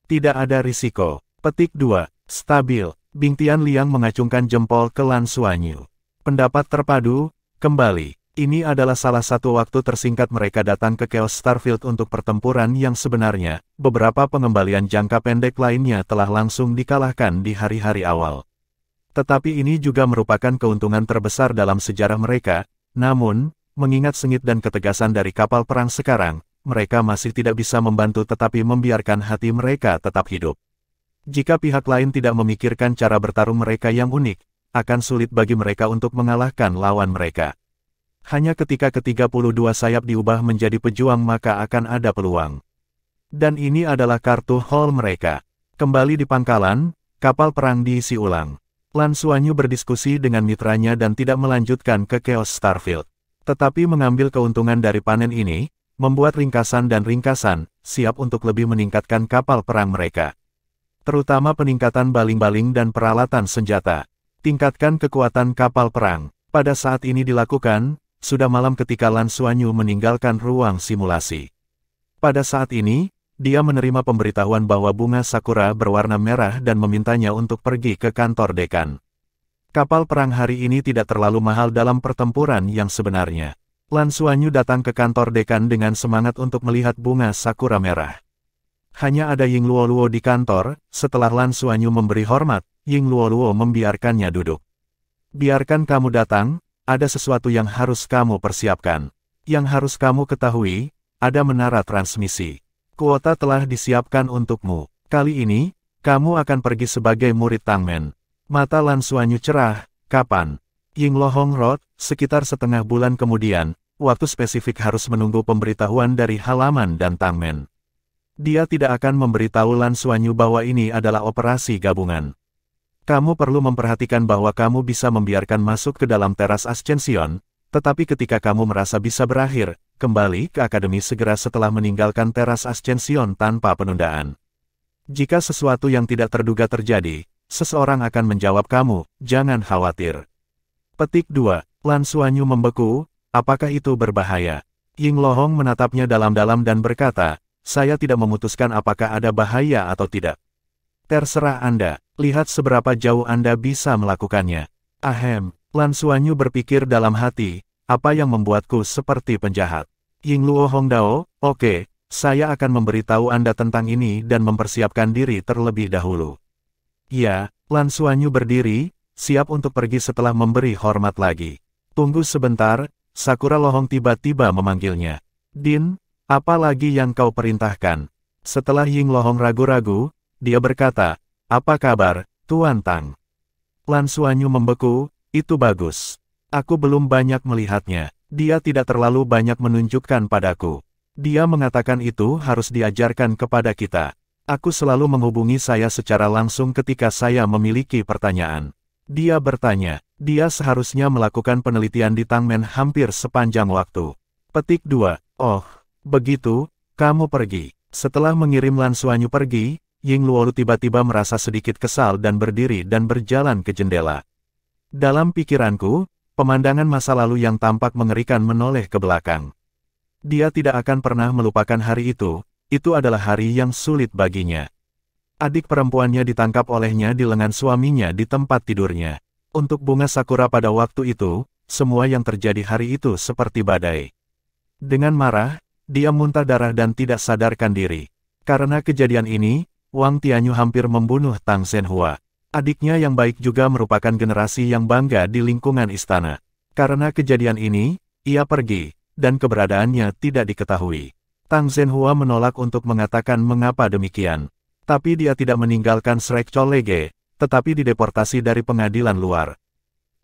Tidak ada risiko. Petik 2. Stabil. Bing Tianliang mengacungkan jempol ke Lan Xuanyu. Pendapat terpadu, kembali. Ini adalah salah satu waktu tersingkat mereka datang ke Chaos Starfield untuk pertempuran yang sebenarnya, beberapa pengembalian jangka pendek lainnya telah langsung dikalahkan di hari-hari awal. Tetapi ini juga merupakan keuntungan terbesar dalam sejarah mereka, namun, mengingat sengit dan ketegasan dari kapal perang sekarang, mereka masih tidak bisa membantu tetapi membiarkan hati mereka tetap hidup. Jika pihak lain tidak memikirkan cara bertarung mereka yang unik, akan sulit bagi mereka untuk mengalahkan lawan mereka. Hanya ketika ke-32 sayap diubah menjadi pejuang maka akan ada peluang. Dan ini adalah kartu haul mereka. Kembali di pangkalan, kapal perang diisi ulang. Lan Xuanyu berdiskusi dengan mitranya dan tidak melanjutkan ke Chaos Starfield. Tetapi mengambil keuntungan dari panen ini, membuat ringkasan dan ringkasan, siap untuk lebih meningkatkan kapal perang mereka. Terutama peningkatan baling-baling dan peralatan senjata. Tingkatkan kekuatan kapal perang. Pada saat ini dilakukan, sudah malam ketika Lan Xuanyu meninggalkan ruang simulasi. Pada saat ini, dia menerima pemberitahuan bahwa bunga sakura berwarna merah dan memintanya untuk pergi ke kantor dekan. Kapal perang hari ini tidak terlalu mahal dalam pertempuran yang sebenarnya. Lan Xuanyu datang ke kantor dekan dengan semangat untuk melihat bunga sakura merah. Hanya ada Ying Luoluo di kantor. Setelah Lan Xuanyu memberi hormat, Ying Luoluo membiarkannya duduk. Biarkan kamu datang, ada sesuatu yang harus kamu persiapkan. Yang harus kamu ketahui, ada menara transmisi. Kuota telah disiapkan untukmu. Kali ini, kamu akan pergi sebagai murid Tangmen. Mata Lan Xuanyu cerah. Kapan? Ying Lohong Road, sekitar setengah bulan kemudian, waktu spesifik harus menunggu pemberitahuan dari halaman dan Tangmen. Dia tidak akan memberitahu Lan Xuanyu bahwa ini adalah operasi gabungan. Kamu perlu memperhatikan bahwa kamu bisa membiarkan masuk ke dalam teras Ascension, tetapi ketika kamu merasa bisa berakhir, kembali ke akademi segera setelah meninggalkan teras Ascension tanpa penundaan. Jika sesuatu yang tidak terduga terjadi, seseorang akan menjawab kamu, jangan khawatir. Petik 2. Lan Xuanyu membeku, apakah itu berbahaya? Ying Lohong menatapnya dalam-dalam dan berkata, saya tidak memutuskan apakah ada bahaya atau tidak. Terserah Anda, lihat seberapa jauh Anda bisa melakukannya. Ahem, Lan Xuanyu berpikir dalam hati, apa yang membuatku seperti penjahat? Ying Luo Hongdao, oke, saya akan memberitahu Anda tentang ini dan mempersiapkan diri terlebih dahulu. Ya, Lan Xuanyu berdiri, siap untuk pergi setelah memberi hormat lagi. Tunggu sebentar, Sakura Lohong tiba-tiba memanggilnya. Din, apa lagi yang kau perintahkan? Setelah Ying Lohong ragu-ragu, dia berkata, apa kabar, Tuan Tang? Lan Xuanyu membeku, itu bagus. Aku belum banyak melihatnya. Dia tidak terlalu banyak menunjukkan padaku. Dia mengatakan itu harus diajarkan kepada kita. Aku selalu menghubungi saya secara langsung ketika saya memiliki pertanyaan. Dia bertanya, dia seharusnya melakukan penelitian di Tangmen hampir sepanjang waktu. Petik 2. Oh, begitu, kamu pergi. Setelah mengirim Lan Xuanyu pergi, Ying Luolu tiba-tiba merasa sedikit kesal dan berdiri dan berjalan ke jendela. Dalam pikiranku, pemandangan masa lalu yang tampak mengerikan menoleh ke belakang. Dia tidak akan pernah melupakan hari itu adalah hari yang sulit baginya. Adik perempuannya ditangkap olehnya di lengan suaminya di tempat tidurnya. Untuk bunga sakura pada waktu itu, semua yang terjadi hari itu seperti badai. Dengan marah, dia muntah darah dan tidak sadarkan diri. Karena kejadian ini, Wang Tianyu hampir membunuh Tang Zhenhua. Adiknya yang baik juga merupakan generasi yang bangga di lingkungan istana. Karena kejadian ini, ia pergi, dan keberadaannya tidak diketahui. Tang Zhenhua menolak untuk mengatakan mengapa demikian. Tapi dia tidak meninggalkan Shrek Cholege, tetapi dideportasi dari pengadilan luar.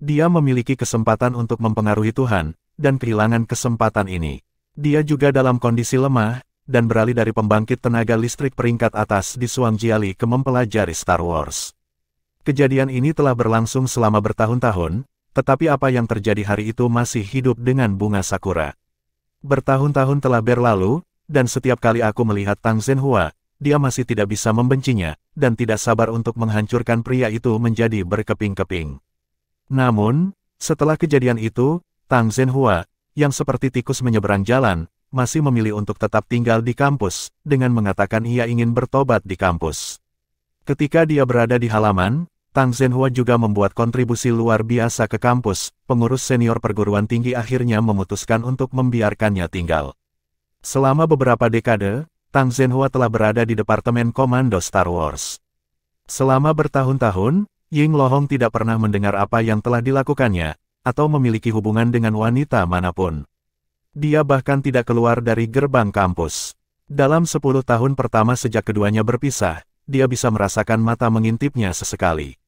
Dia memiliki kesempatan untuk mempengaruhi Tuhan, dan kehilangan kesempatan ini. Dia juga dalam kondisi lemah, dan beralih dari pembangkit tenaga listrik peringkat atas di Suangjiali ke mempelajari Star Wars. Kejadian ini telah berlangsung selama bertahun-tahun, tetapi apa yang terjadi hari itu masih hidup dengan bunga sakura. Bertahun-tahun telah berlalu, dan setiap kali aku melihat Tang Zhenhua, dia masih tidak bisa membencinya, dan tidak sabar untuk menghancurkan pria itu menjadi berkeping-keping. Namun, setelah kejadian itu, Tang Zhenhua, yang seperti tikus menyeberang jalan, masih memilih untuk tetap tinggal di kampus, dengan mengatakan ia ingin bertobat di kampus. Ketika dia berada di halaman, Tang Zhenhua juga membuat kontribusi luar biasa ke kampus. Pengurus senior perguruan tinggi akhirnya memutuskan untuk membiarkannya tinggal. Selama beberapa dekade, Tang Zhenhua telah berada di Departemen Komando Star Wars. Selama bertahun-tahun, Ying Lohong tidak pernah mendengar apa yang telah dilakukannya, atau memiliki hubungan dengan wanita manapun. Dia bahkan tidak keluar dari gerbang kampus. Dalam 10 tahun pertama sejak keduanya berpisah, dia bisa merasakan mata mengintipnya sesekali.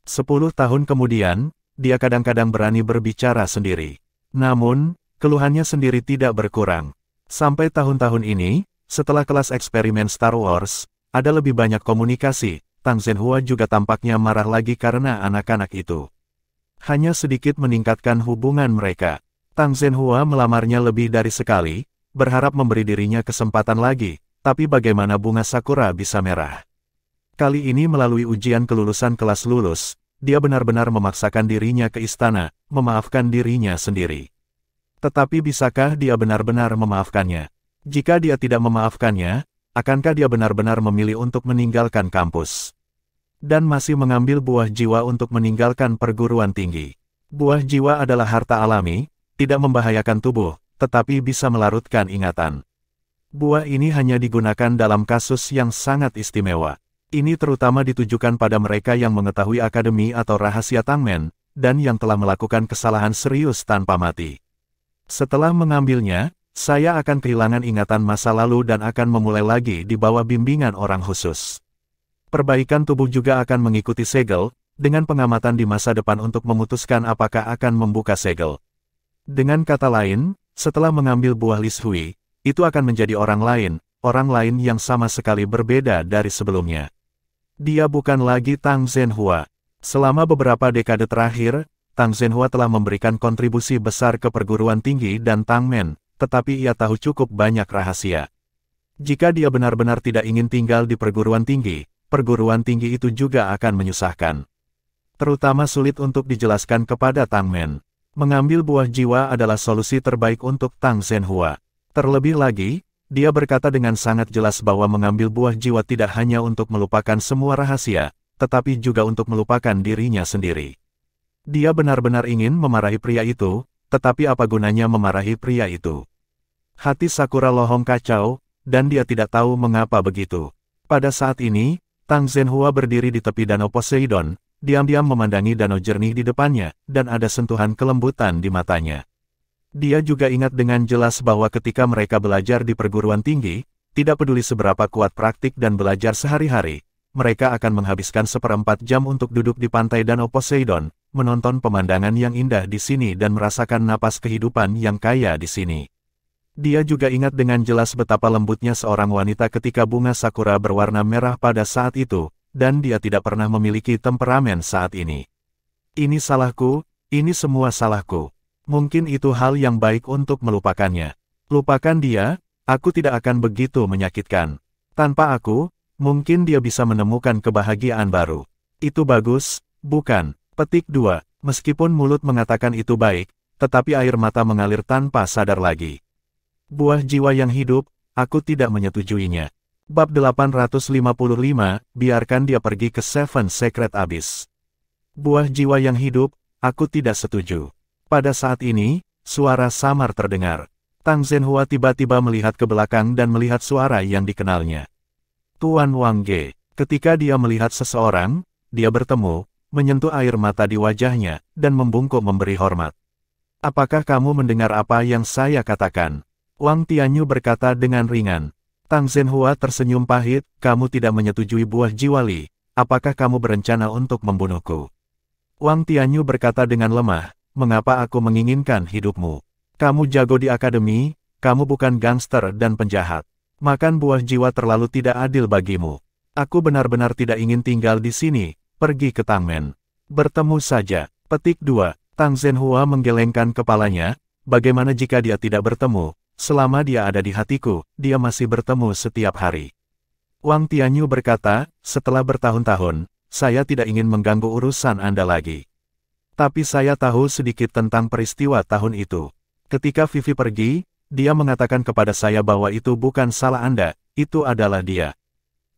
10 tahun kemudian, dia kadang-kadang berani berbicara sendiri. Namun, keluhannya sendiri tidak berkurang. Sampai tahun-tahun ini, setelah kelas eksperimen Star Wars, ada lebih banyak komunikasi. Tang Zhenhua juga tampaknya marah lagi karena anak-anak itu hanya sedikit meningkatkan hubungan mereka. Tang Zhenhua melamarnya lebih dari sekali, berharap memberi dirinya kesempatan lagi, tapi bagaimana bunga sakura bisa merah? Kali ini melalui ujian kelulusan kelas lulus, dia benar-benar memaksakan dirinya ke istana, memaafkan dirinya sendiri. Tetapi bisakah dia benar-benar memaafkannya? Jika dia tidak memaafkannya, akankah dia benar-benar memilih untuk meninggalkan kampus? Dan masih mengambil buah jiwa untuk meninggalkan perguruan tinggi. Buah jiwa adalah harta alami, tidak membahayakan tubuh, tetapi bisa melarutkan ingatan. Buah ini hanya digunakan dalam kasus yang sangat istimewa. Ini terutama ditujukan pada mereka yang mengetahui akademi atau rahasia Tangmen, dan yang telah melakukan kesalahan serius tanpa mati. Setelah mengambilnya, saya akan kehilangan ingatan masa lalu dan akan memulai lagi di bawah bimbingan orang khusus. Perbaikan tubuh juga akan mengikuti segel, dengan pengamatan di masa depan untuk memutuskan apakah akan membuka segel. Dengan kata lain, setelah mengambil buah Lis Hui, itu akan menjadi orang lain yang sama sekali berbeda dari sebelumnya. Dia bukan lagi Tang Zhenhua. Selama beberapa dekade terakhir, Tang Zhenhua telah memberikan kontribusi besar ke perguruan tinggi dan Tangmen, tetapi ia tahu cukup banyak rahasia. Jika dia benar-benar tidak ingin tinggal di perguruan tinggi itu juga akan menyusahkan. Terutama sulit untuk dijelaskan kepada Tangmen. Mengambil buah jiwa adalah solusi terbaik untuk Tang Zhenhua. Terlebih lagi, dia berkata dengan sangat jelas bahwa mengambil buah jiwa tidak hanya untuk melupakan semua rahasia, tetapi juga untuk melupakan dirinya sendiri. Dia benar-benar ingin memarahi pria itu, tetapi apa gunanya memarahi pria itu? Hati Sakura Lohong kacau, dan dia tidak tahu mengapa begitu. Pada saat ini, Tang Zhenhua berdiri di tepi danau Poseidon, diam-diam memandangi danau jernih di depannya, dan ada sentuhan kelembutan di matanya. Dia juga ingat dengan jelas bahwa ketika mereka belajar di perguruan tinggi, tidak peduli seberapa kuat praktik dan belajar sehari-hari, mereka akan menghabiskan 1/4 jam untuk duduk di pantai danau Poseidon, menonton pemandangan yang indah di sini dan merasakan napas kehidupan yang kaya di sini. Dia juga ingat dengan jelas betapa lembutnya seorang wanita ketika bunga sakura berwarna merah pada saat itu, dan dia tidak pernah memiliki temperamen saat ini. Ini salahku, ini semua salahku. Mungkin itu hal yang baik untuk melupakannya. Lupakan dia, aku tidak akan begitu menyakitkan. Tanpa aku, mungkin dia bisa menemukan kebahagiaan baru. Itu bagus, bukan? Petik 2. Meskipun mulut mengatakan itu baik, tetapi air mata mengalir tanpa sadar lagi. Buah jiwa yang hidup, aku tidak menyetujuinya. Bab 855, biarkan dia pergi ke Seven Secret Abyss. Buah jiwa yang hidup, aku tidak setuju. Pada saat ini, suara samar terdengar. Tang Zhenhua tiba-tiba melihat ke belakang dan melihat suara yang dikenalnya. Tuan Wang Ge. Ketika dia melihat seseorang, dia bertemu, menyentuh air mata di wajahnya, dan membungkuk memberi hormat. Apakah kamu mendengar apa yang saya katakan? Wang Tianyu berkata dengan ringan. Tang Zhenhua tersenyum pahit, kamu tidak menyetujui buah jiwa Li, apakah kamu berencana untuk membunuhku? Wang Tianyu berkata dengan lemah, mengapa aku menginginkan hidupmu? Kamu jago di akademi, kamu bukan gangster dan penjahat. Makan buah jiwa terlalu tidak adil bagimu. Aku benar-benar tidak ingin tinggal di sini, pergi ke Tangmen. Bertemu saja. Petik 2. Tang Zhenhua menggelengkan kepalanya, bagaimana jika dia tidak bertemu? Selama dia ada di hatiku, dia masih bertemu setiap hari. Wang Tianyu berkata, setelah bertahun-tahun, saya tidak ingin mengganggu urusan Anda lagi. Tapi saya tahu sedikit tentang peristiwa tahun itu. Ketika Vivi pergi, dia mengatakan kepada saya bahwa itu bukan salah Anda, itu adalah dia.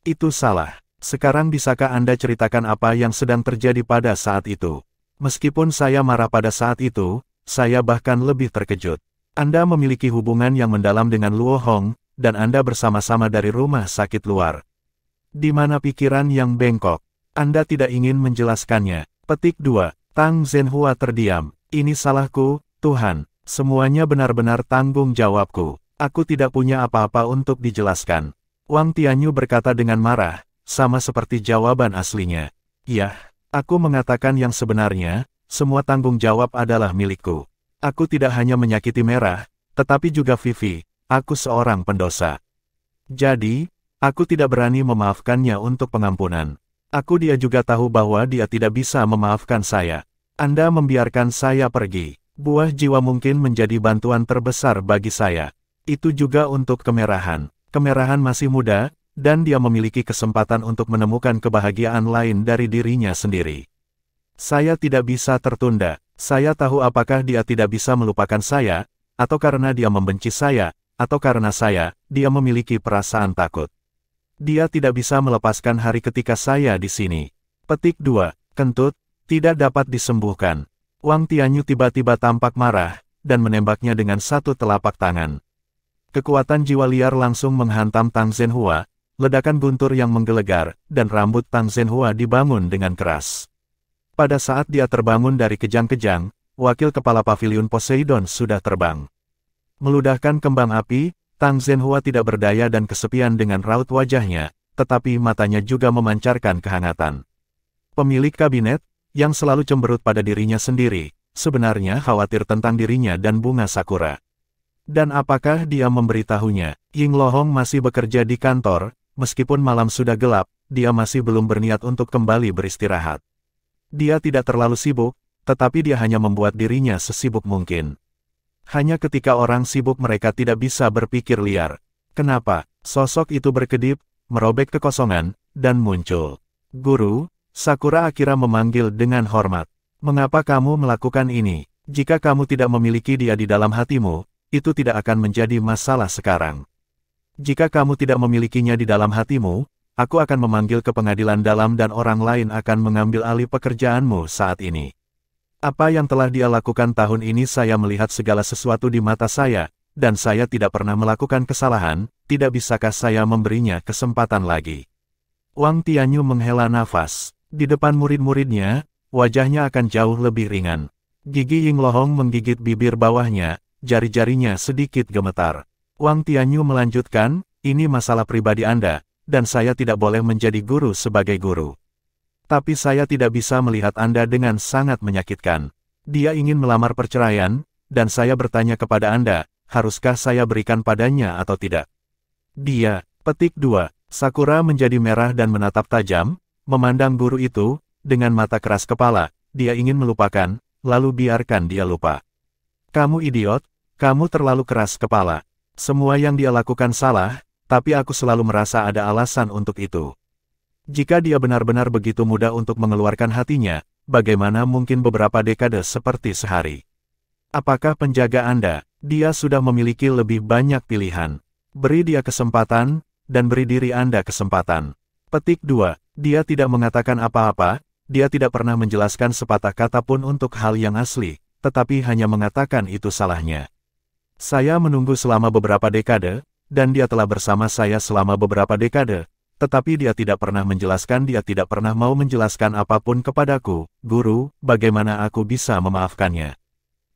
Itu salah. Sekarang bisakah Anda ceritakan apa yang sedang terjadi pada saat itu? Meskipun saya marah pada saat itu, saya bahkan lebih terkejut. Anda memiliki hubungan yang mendalam dengan Luo Hong, dan Anda bersama-sama dari rumah sakit luar. Di mana pikiran yang bengkok? Anda tidak ingin menjelaskannya. Petik 2. Tang Zhenhua terdiam. Ini salahku, Tuhan. Semuanya benar-benar tanggung jawabku. Aku tidak punya apa-apa untuk dijelaskan. Wang Tianyu berkata dengan marah, sama seperti jawaban aslinya. Ya, Aku mengatakan yang sebenarnya, semua tanggung jawab adalah milikku. Aku tidak hanya menyakiti Merah, tetapi juga Vivi, aku seorang pendosa. Jadi, aku tidak berani memaafkannya untuk pengampunan. Dia juga tahu bahwa dia tidak bisa memaafkan saya. Anda membiarkan saya pergi. Buah jiwa mungkin menjadi bantuan terbesar bagi saya. Itu juga untuk Kemerahan. Kemerahan masih muda, dan dia memiliki kesempatan untuk menemukan kebahagiaan lain dari dirinya sendiri. Saya tidak bisa tertunda. Saya tahu apakah dia tidak bisa melupakan saya, atau karena dia membenci saya, atau karena dia memiliki perasaan takut. Dia tidak bisa melepaskan hari ketika saya di sini. Petik 2. Kentut, tidak dapat disembuhkan. Wang Tianyu tiba-tiba tampak marah, dan menembaknya dengan satu telapak tangan. Kekuatan jiwa liar langsung menghantam Tang Zhenhua, ledakan guntur yang menggelegar, dan rambut Tang Zhenhua dibangun dengan keras. Pada saat dia terbangun dari kejang-kejang, wakil kepala pavilion Poseidon sudah terbang. Meludahkan kembang api, Tang Zhenhua tidak berdaya dan kesepian dengan raut wajahnya, tetapi matanya juga memancarkan kehangatan. Pemilik kabinet, yang selalu cemberut pada dirinya sendiri, sebenarnya khawatir tentang dirinya dan bunga sakura. Dan apakah dia memberitahunya? Ying Lohong masih bekerja di kantor, meskipun malam sudah gelap, dia masih belum berniat untuk kembali beristirahat. Dia tidak terlalu sibuk, tetapi dia hanya membuat dirinya sesibuk mungkin. Hanya ketika orang sibuk mereka tidak bisa berpikir liar. Kenapa? Sosok itu berkedip, merobek kekosongan, dan muncul. Guru, Sakura Akira memanggil dengan hormat. Mengapa kamu melakukan ini? Jika kamu tidak memiliki dia di dalam hatimu, itu tidak akan menjadi masalah sekarang. Jika kamu tidak memilikinya di dalam hatimu, aku akan memanggil ke pengadilan dalam dan orang lain akan mengambil alih pekerjaanmu saat ini. Apa yang telah dia lakukan tahun ini saya melihat segala sesuatu di mata saya, dan saya tidak pernah melakukan kesalahan, tidak bisakah saya memberinya kesempatan lagi? Wang Tianyu menghela nafas. Di depan murid-muridnya, wajahnya akan jauh lebih ringan. Gigi Ying Lohong menggigit bibir bawahnya, jari-jarinya sedikit gemetar. Wang Tianyu melanjutkan, ini masalah pribadi Anda, dan saya tidak boleh menjadi guru sebagai guru. Tapi saya tidak bisa melihat Anda dengan sangat menyakitkan. Dia ingin melamar perceraian, dan saya bertanya kepada Anda, haruskah saya berikan padanya atau tidak? Dia, petik 2, Sakura menjadi merah dan menatap tajam, memandang guru itu, dengan mata keras kepala, dia ingin melupakan, lalu biarkan dia lupa. Kamu idiot, kamu terlalu keras kepala. Semua yang dia lakukan salah, tapi aku selalu merasa ada alasan untuk itu. Jika dia benar-benar begitu mudah untuk mengeluarkan hatinya, bagaimana mungkin beberapa dekade seperti sehari? Apakah penjaga Anda, dia sudah memiliki lebih banyak pilihan? Beri dia kesempatan, dan beri diri Anda kesempatan. Petik 2, dia tidak mengatakan apa-apa, dia tidak pernah menjelaskan sepatah kata pun untuk hal yang asli, tetapi hanya mengatakan itu salahnya. Saya menunggu selama beberapa dekade, dan dia telah bersama saya selama beberapa dekade, tetapi dia tidak pernah menjelaskan, dia tidak pernah mau menjelaskan apapun kepadaku. Guru, bagaimana aku bisa memaafkannya?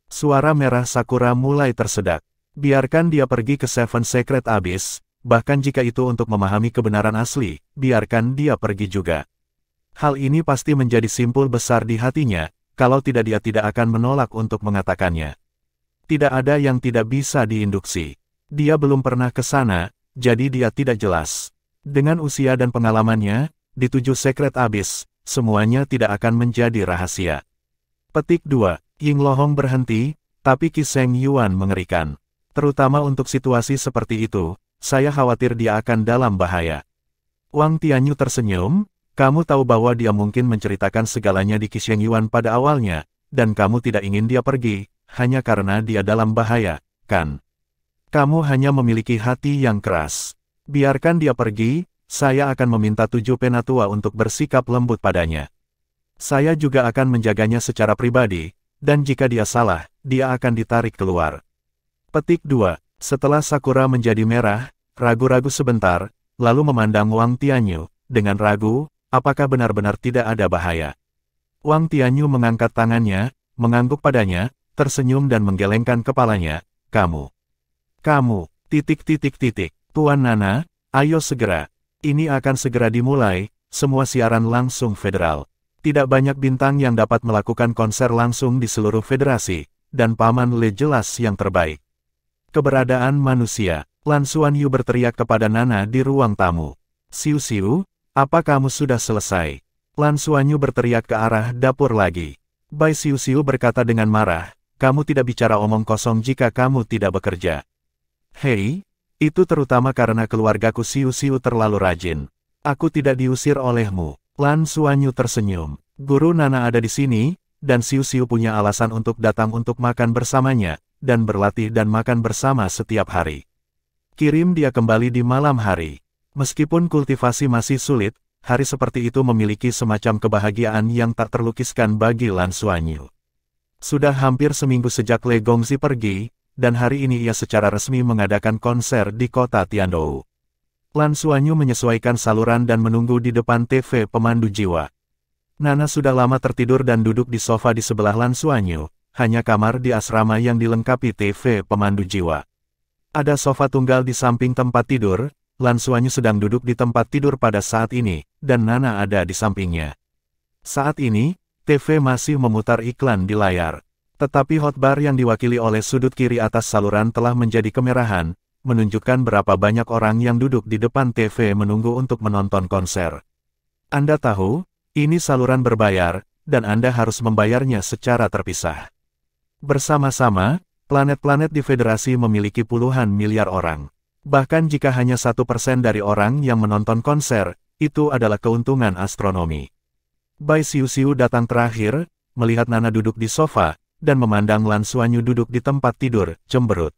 Suara merah Sakura mulai tersedak. Biarkan dia pergi ke Seven Secret Abyss, bahkan jika itu untuk memahami kebenaran asli, biarkan dia pergi juga. Hal ini pasti menjadi simpul besar di hatinya, kalau tidak dia tidak akan menolak untuk mengatakannya. Tidak ada yang tidak bisa diinduksi. Dia belum pernah ke sana, jadi dia tidak jelas. Dengan usia dan pengalamannya, di 7 Secret Abyss, semuanya tidak akan menjadi rahasia. Petik 2, Ying Lohong berhenti, tapi Qi Sheng Yuan mengerikan. Terutama untuk situasi seperti itu, saya khawatir dia akan dalam bahaya. Wang Tianyu tersenyum, kamu tahu bahwa dia mungkin menceritakan segalanya di Qi Sheng Yuan pada awalnya, dan kamu tidak ingin dia pergi, hanya karena dia dalam bahaya, kan? Kamu hanya memiliki hati yang keras. Biarkan dia pergi, saya akan meminta 7 penatua untuk bersikap lembut padanya. Saya juga akan menjaganya secara pribadi, dan jika dia salah, dia akan ditarik keluar. Petik 2, setelah Sakura menjadi merah, ragu-ragu sebentar, lalu memandang Wang Tianyu, dengan ragu, apakah benar-benar tidak ada bahaya. Wang Tianyu mengangkat tangannya, mengangguk padanya, tersenyum dan menggelengkan kepalanya, kamu, Tuan Nana, ayo segera. Ini akan segera dimulai, semua siaran langsung federal. Tidak banyak bintang yang dapat melakukan konser langsung di seluruh federasi, dan Paman Le jelas yang terbaik. Keberadaan manusia. Lan Xuanyu berteriak kepada Nana di ruang tamu. Xiu Xiu, apa kamu sudah selesai? Lan Xuanyu berteriak ke arah dapur lagi. Bai Xiu Xiu berkata dengan marah, kamu tidak bicara omong kosong jika kamu tidak bekerja. Hei, itu terutama karena keluargaku Xiu Xiu terlalu rajin. Aku tidak diusir olehmu. Lan Xuanyu tersenyum. Guru Nana ada di sini, dan Xiu Xiu punya alasan untuk datang untuk makan bersamanya, dan berlatih dan makan bersama setiap hari. Kirim dia kembali di malam hari. Meskipun kultivasi masih sulit, hari seperti itu memiliki semacam kebahagiaan yang tak terlukiskan bagi Lan Xuanyu. Sudah hampir seminggu sejak Le Gongzi pergi, dan hari ini ia secara resmi mengadakan konser di kota Tiandou. Lan Xuanyu menyesuaikan saluran dan menunggu di depan TV pemandu jiwa. Nana sudah lama tertidur dan duduk di sofa di sebelah Lan Xuanyu, hanya kamar di asrama yang dilengkapi TV pemandu jiwa. Ada sofa tunggal di samping tempat tidur, Lan Xuanyu sedang duduk di tempat tidur pada saat ini, dan Nana ada di sampingnya. Saat ini, TV masih memutar iklan di layar. Tetapi hotbar yang diwakili oleh sudut kiri atas saluran telah menjadi kemerahan, menunjukkan berapa banyak orang yang duduk di depan TV menunggu untuk menonton konser. Anda tahu, ini saluran berbayar, dan Anda harus membayarnya secara terpisah. Bersama-sama, planet-planet di Federasi memiliki puluhan miliar orang. Bahkan jika hanya 1% dari orang yang menonton konser, itu adalah keuntungan astronomi. Bai Xiu Xiu datang terakhir, melihat Nana duduk di sofa, dan memandang Lan Xuanyu duduk di tempat tidur, cemberut.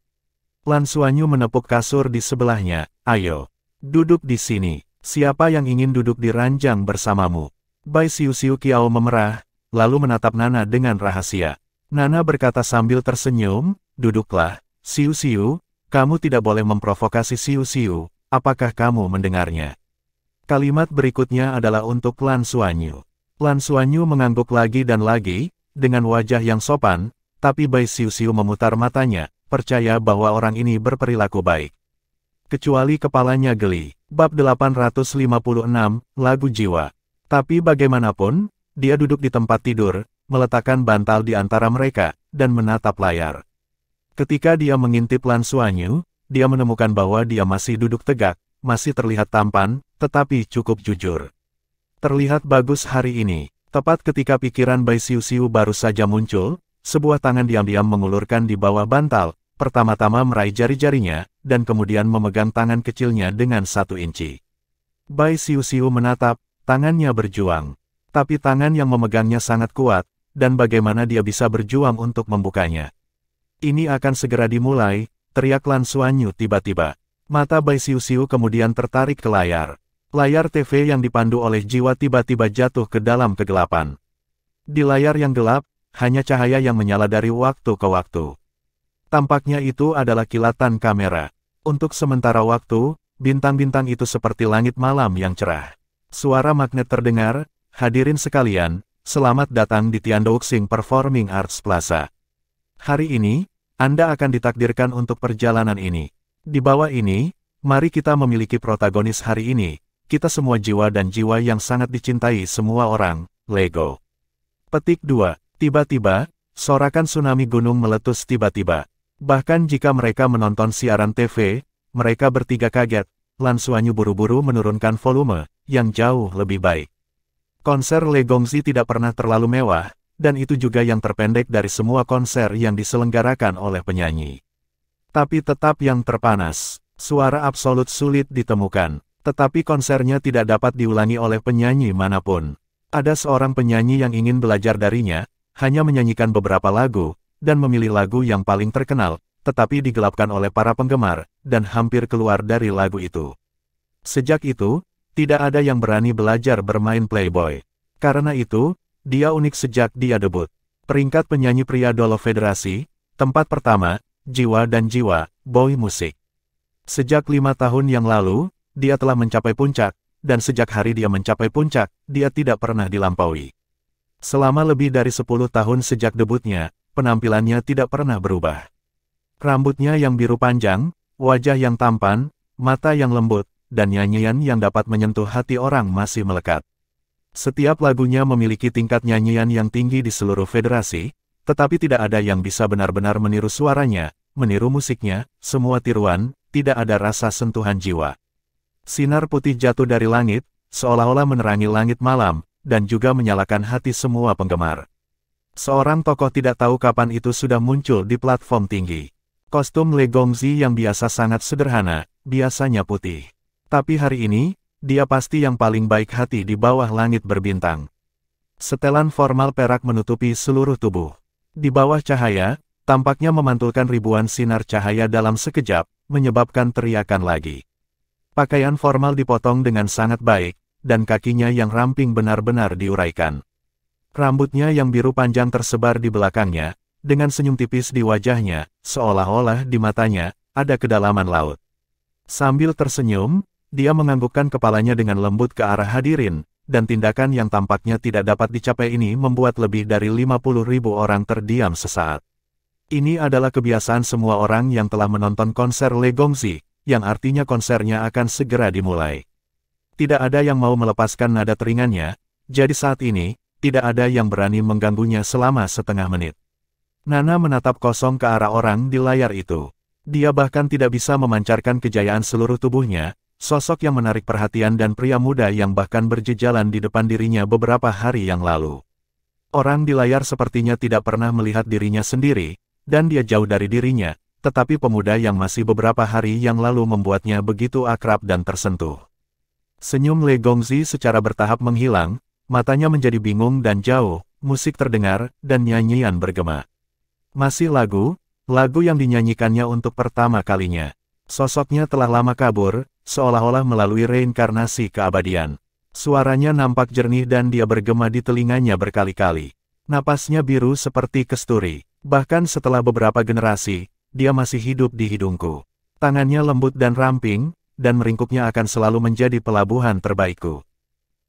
Lan Xuanyu menepuk kasur di sebelahnya, ayo, duduk di sini, siapa yang ingin duduk di ranjang bersamamu? Bai Xiu Xiu Kiao memerah, lalu menatap Nana dengan rahasia. Nana berkata sambil tersenyum, duduklah, Xiu Xiu, kamu tidak boleh memprovokasi Xiu Xiu, apakah kamu mendengarnya? Kalimat berikutnya adalah untuk Lan Xuanyu. Lan Xuanyu mengangguk lagi dan lagi, dengan wajah yang sopan, tapi Bai Xiu Xiu memutar matanya, percaya bahwa orang ini berperilaku baik. Kecuali kepalanya geli. Bab 856, Lagu Jiwa. Tapi bagaimanapun, dia duduk di tempat tidur, meletakkan bantal di antara mereka, dan menatap layar. Ketika dia mengintip Lan Xuanyu, dia menemukan bahwa dia masih duduk tegak, masih terlihat tampan, tetapi cukup jujur. Terlihat bagus hari ini. Tepat ketika pikiran Bai Xiu Xiu baru saja muncul, sebuah tangan diam-diam mengulurkan di bawah bantal, pertama-tama meraih jari-jarinya, dan kemudian memegang tangan kecilnya dengan 1 inci. Bai Xiu Xiu menatap, tangannya berjuang. Tapi tangan yang memegangnya sangat kuat, dan bagaimana dia bisa berjuang untuk membukanya. Ini akan segera dimulai, teriak Lan Xuanyu tiba-tiba. Mata Bai Xiu Xiu kemudian tertarik ke layar. Layar TV yang dipandu oleh jiwa tiba-tiba jatuh ke dalam kegelapan. Di layar yang gelap, hanya cahaya yang menyala dari waktu ke waktu. Tampaknya itu adalah kilatan kamera. Untuk sementara waktu, bintang-bintang itu seperti langit malam yang cerah. Suara magnet terdengar, hadirin sekalian, selamat datang di Tiandou Xing Performing Arts Plaza. Hari ini, Anda akan ditakdirkan untuk perjalanan ini. Di bawah ini, mari kita memiliki protagonis hari ini, kita semua jiwa dan jiwa yang sangat dicintai semua orang, Lego. Petik 2. Tiba-tiba, sorakan tsunami gunung meletus tiba-tiba. Bahkan jika mereka menonton siaran TV, mereka bertiga kaget. Lan Xuanyu buru-buru menurunkan volume, yang jauh lebih baik. Konser Le Gongzi tidak pernah terlalu mewah, dan itu juga yang terpendek dari semua konser yang diselenggarakan oleh penyanyi. Tapi tetap yang terpanas, suara absolut sulit ditemukan, tetapi konsernya tidak dapat diulangi oleh penyanyi manapun. Ada seorang penyanyi yang ingin belajar darinya, hanya menyanyikan beberapa lagu, dan memilih lagu yang paling terkenal, tetapi digelapkan oleh para penggemar, dan hampir keluar dari lagu itu. Sejak itu, tidak ada yang berani belajar bermain Playboy. Karena itu, dia unik sejak dia debut. Peringkat penyanyi pria Dolo Federasi, tempat pertama, Jiwa dan Jiwa, Boy Musik. Sejak 5 tahun yang lalu, dia telah mencapai puncak, dan sejak hari dia mencapai puncak, dia tidak pernah dilampaui. Selama lebih dari 10 tahun sejak debutnya, penampilannya tidak pernah berubah. Rambutnya yang biru panjang, wajah yang tampan, mata yang lembut, dan nyanyian yang dapat menyentuh hati orang masih melekat. Setiap lagunya memiliki tingkat nyanyian yang tinggi di seluruh federasi, tetapi tidak ada yang bisa benar-benar meniru suaranya, meniru musiknya, semua tiruan, tidak ada rasa sentuhan jiwa. Sinar putih jatuh dari langit, seolah-olah menerangi langit malam, dan juga menyalakan hati semua penggemar. Seorang tokoh tidak tahu kapan itu sudah muncul di platform tinggi. Kostum Lee Gongzi yang biasa sangat sederhana, biasanya putih. Tapi hari ini, dia pasti yang paling baik hati di bawah langit berbintang. Setelan formal perak menutupi seluruh tubuh. Di bawah cahaya, tampaknya memantulkan ribuan sinar cahaya dalam sekejap, menyebabkan teriakan lagi. Pakaian formal dipotong dengan sangat baik, dan kakinya yang ramping benar-benar diuraikan. Rambutnya yang biru panjang tersebar di belakangnya, dengan senyum tipis di wajahnya, seolah-olah di matanya, ada kedalaman laut. Sambil tersenyum, dia menganggukkan kepalanya dengan lembut ke arah hadirin, dan tindakan yang tampaknya tidak dapat dicapai ini membuat lebih dari 50.000 orang terdiam sesaat. Ini adalah kebiasaan semua orang yang telah menonton konser Lee Gongzi, yang artinya konsernya akan segera dimulai. Tidak ada yang mau melepaskan nada teringannya, jadi saat ini, tidak ada yang berani mengganggunya selama setengah menit. Nana menatap kosong ke arah orang di layar itu. Dia bahkan tidak bisa memancarkan kejayaan seluruh tubuhnya, sosok yang menarik perhatian dan pria muda yang bahkan berjejalan di depan dirinya beberapa hari yang lalu. Orang di layar sepertinya tidak pernah melihat dirinya sendiri, dan dia jauh dari dirinya, tetapi pemuda yang masih beberapa hari yang lalu membuatnya begitu akrab dan tersentuh. Senyum Lee Gongzi secara bertahap menghilang, matanya menjadi bingung dan jauh, musik terdengar, dan nyanyian bergema. Masih lagu yang dinyanyikannya untuk pertama kalinya. Sosoknya telah lama kabur, seolah-olah melalui reinkarnasi keabadian. Suaranya nampak jernih dan dia bergema di telinganya berkali-kali. Napasnya biru seperti kesturi. Bahkan setelah beberapa generasi, dia masih hidup di hidungku. Tangannya lembut dan ramping, dan meringkuknya akan selalu menjadi pelabuhan terbaikku.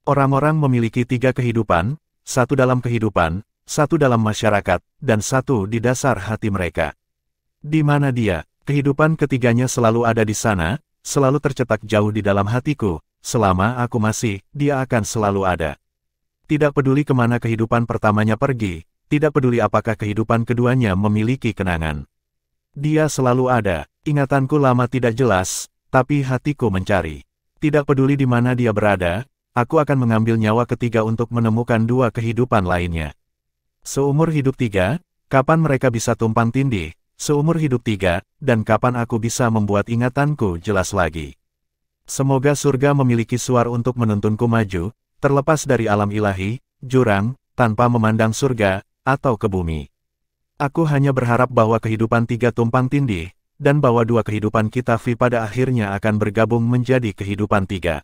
Orang-orang memiliki 3 kehidupan, 1 dalam kehidupan, 1 dalam masyarakat, dan 1 di dasar hati mereka. Di mana dia? Kehidupan ketiganya selalu ada di sana, selalu tercetak jauh di dalam hatiku, selama aku masih, dia akan selalu ada. Tidak peduli kemana kehidupan pertamanya pergi, tidak peduli apakah kehidupan keduanya memiliki kenangan. Dia selalu ada, ingatanku lama tidak jelas, tapi hatiku mencari. Tidak peduli di mana dia berada, aku akan mengambil nyawa ketiga untuk menemukan 2 kehidupan lainnya. Seumur hidup 3, kapan mereka bisa tumpang tindih? Seumur hidup 3, dan kapan aku bisa membuat ingatanku jelas lagi? Semoga surga memiliki suar untuk menuntunku maju, terlepas dari alam ilahi, jurang, tanpa memandang surga, atau ke bumi. Aku hanya berharap bahwa kehidupan 3 tumpang tindih, dan bahwa 2 kehidupan kita pada akhirnya akan bergabung menjadi kehidupan 3.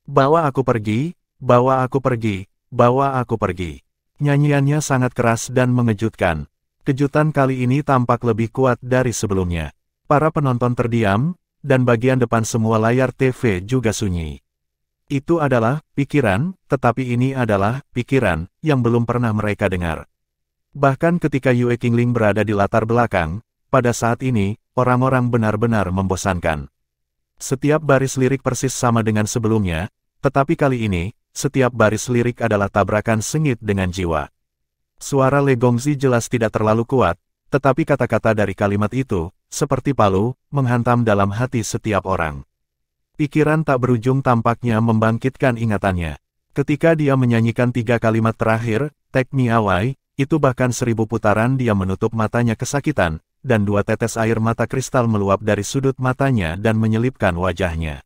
Bawa aku pergi, bawa aku pergi, bawa aku pergi. Nyanyiannya sangat keras dan mengejutkan. Kejutan kali ini tampak lebih kuat dari sebelumnya. Para penonton terdiam, dan bagian depan semua layar TV juga sunyi. Itu adalah pikiran, tetapi ini adalah pikiran yang belum pernah mereka dengar. Bahkan ketika Yue Qingling berada di latar belakang, pada saat ini, orang-orang benar-benar membosankan. Setiap baris lirik persis sama dengan sebelumnya, tetapi kali ini, setiap baris lirik adalah tabrakan sengit dengan jiwa. Suara Lee Gongzi jelas tidak terlalu kuat, tetapi kata-kata dari kalimat itu, seperti palu, menghantam dalam hati setiap orang. Pikiran tak berujung tampaknya membangkitkan ingatannya. Ketika dia menyanyikan 3 kalimat terakhir, Take Me Away, itu bahkan 1000 putaran dia menutup matanya kesakitan, dan 2 tetes air mata kristal meluap dari sudut matanya dan menyelipkan wajahnya.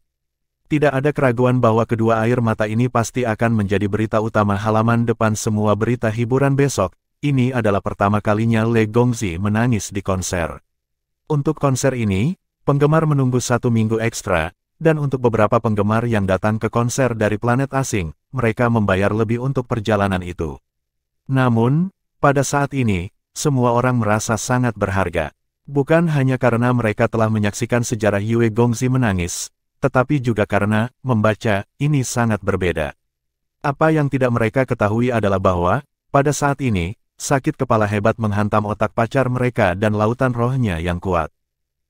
Tidak ada keraguan bahwa kedua air mata ini pasti akan menjadi berita utama halaman depan semua berita hiburan besok. Ini adalah pertama kalinya Lee Gongzi menangis di konser. Untuk konser ini, penggemar menunggu 1 minggu ekstra, dan untuk beberapa penggemar yang datang ke konser dari planet asing, mereka membayar lebih untuk perjalanan itu. Namun, pada saat ini, semua orang merasa sangat berharga. Bukan hanya karena mereka telah menyaksikan sejarah Yue Gongzi menangis, tetapi juga karena, membaca, ini sangat berbeda. Apa yang tidak mereka ketahui adalah bahwa, pada saat ini, sakit kepala hebat menghantam otak pacar mereka dan lautan rohnya yang kuat.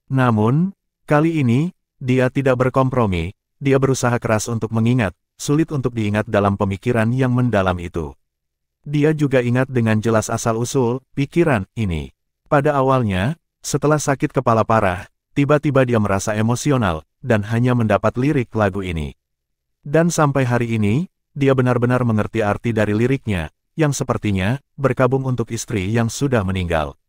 Namun, kali ini, dia tidak berkompromi, dia berusaha keras untuk mengingat, sulit untuk diingat dalam pemikiran yang mendalam itu. Dia juga ingat dengan jelas asal-usul pikiran ini. Pada awalnya, setelah sakit kepala parah, tiba-tiba dia merasa emosional, dan hanya mendapat lirik lagu ini. Dan sampai hari ini, dia benar-benar mengerti arti dari liriknya, yang sepertinya berkabung untuk istri yang sudah meninggal.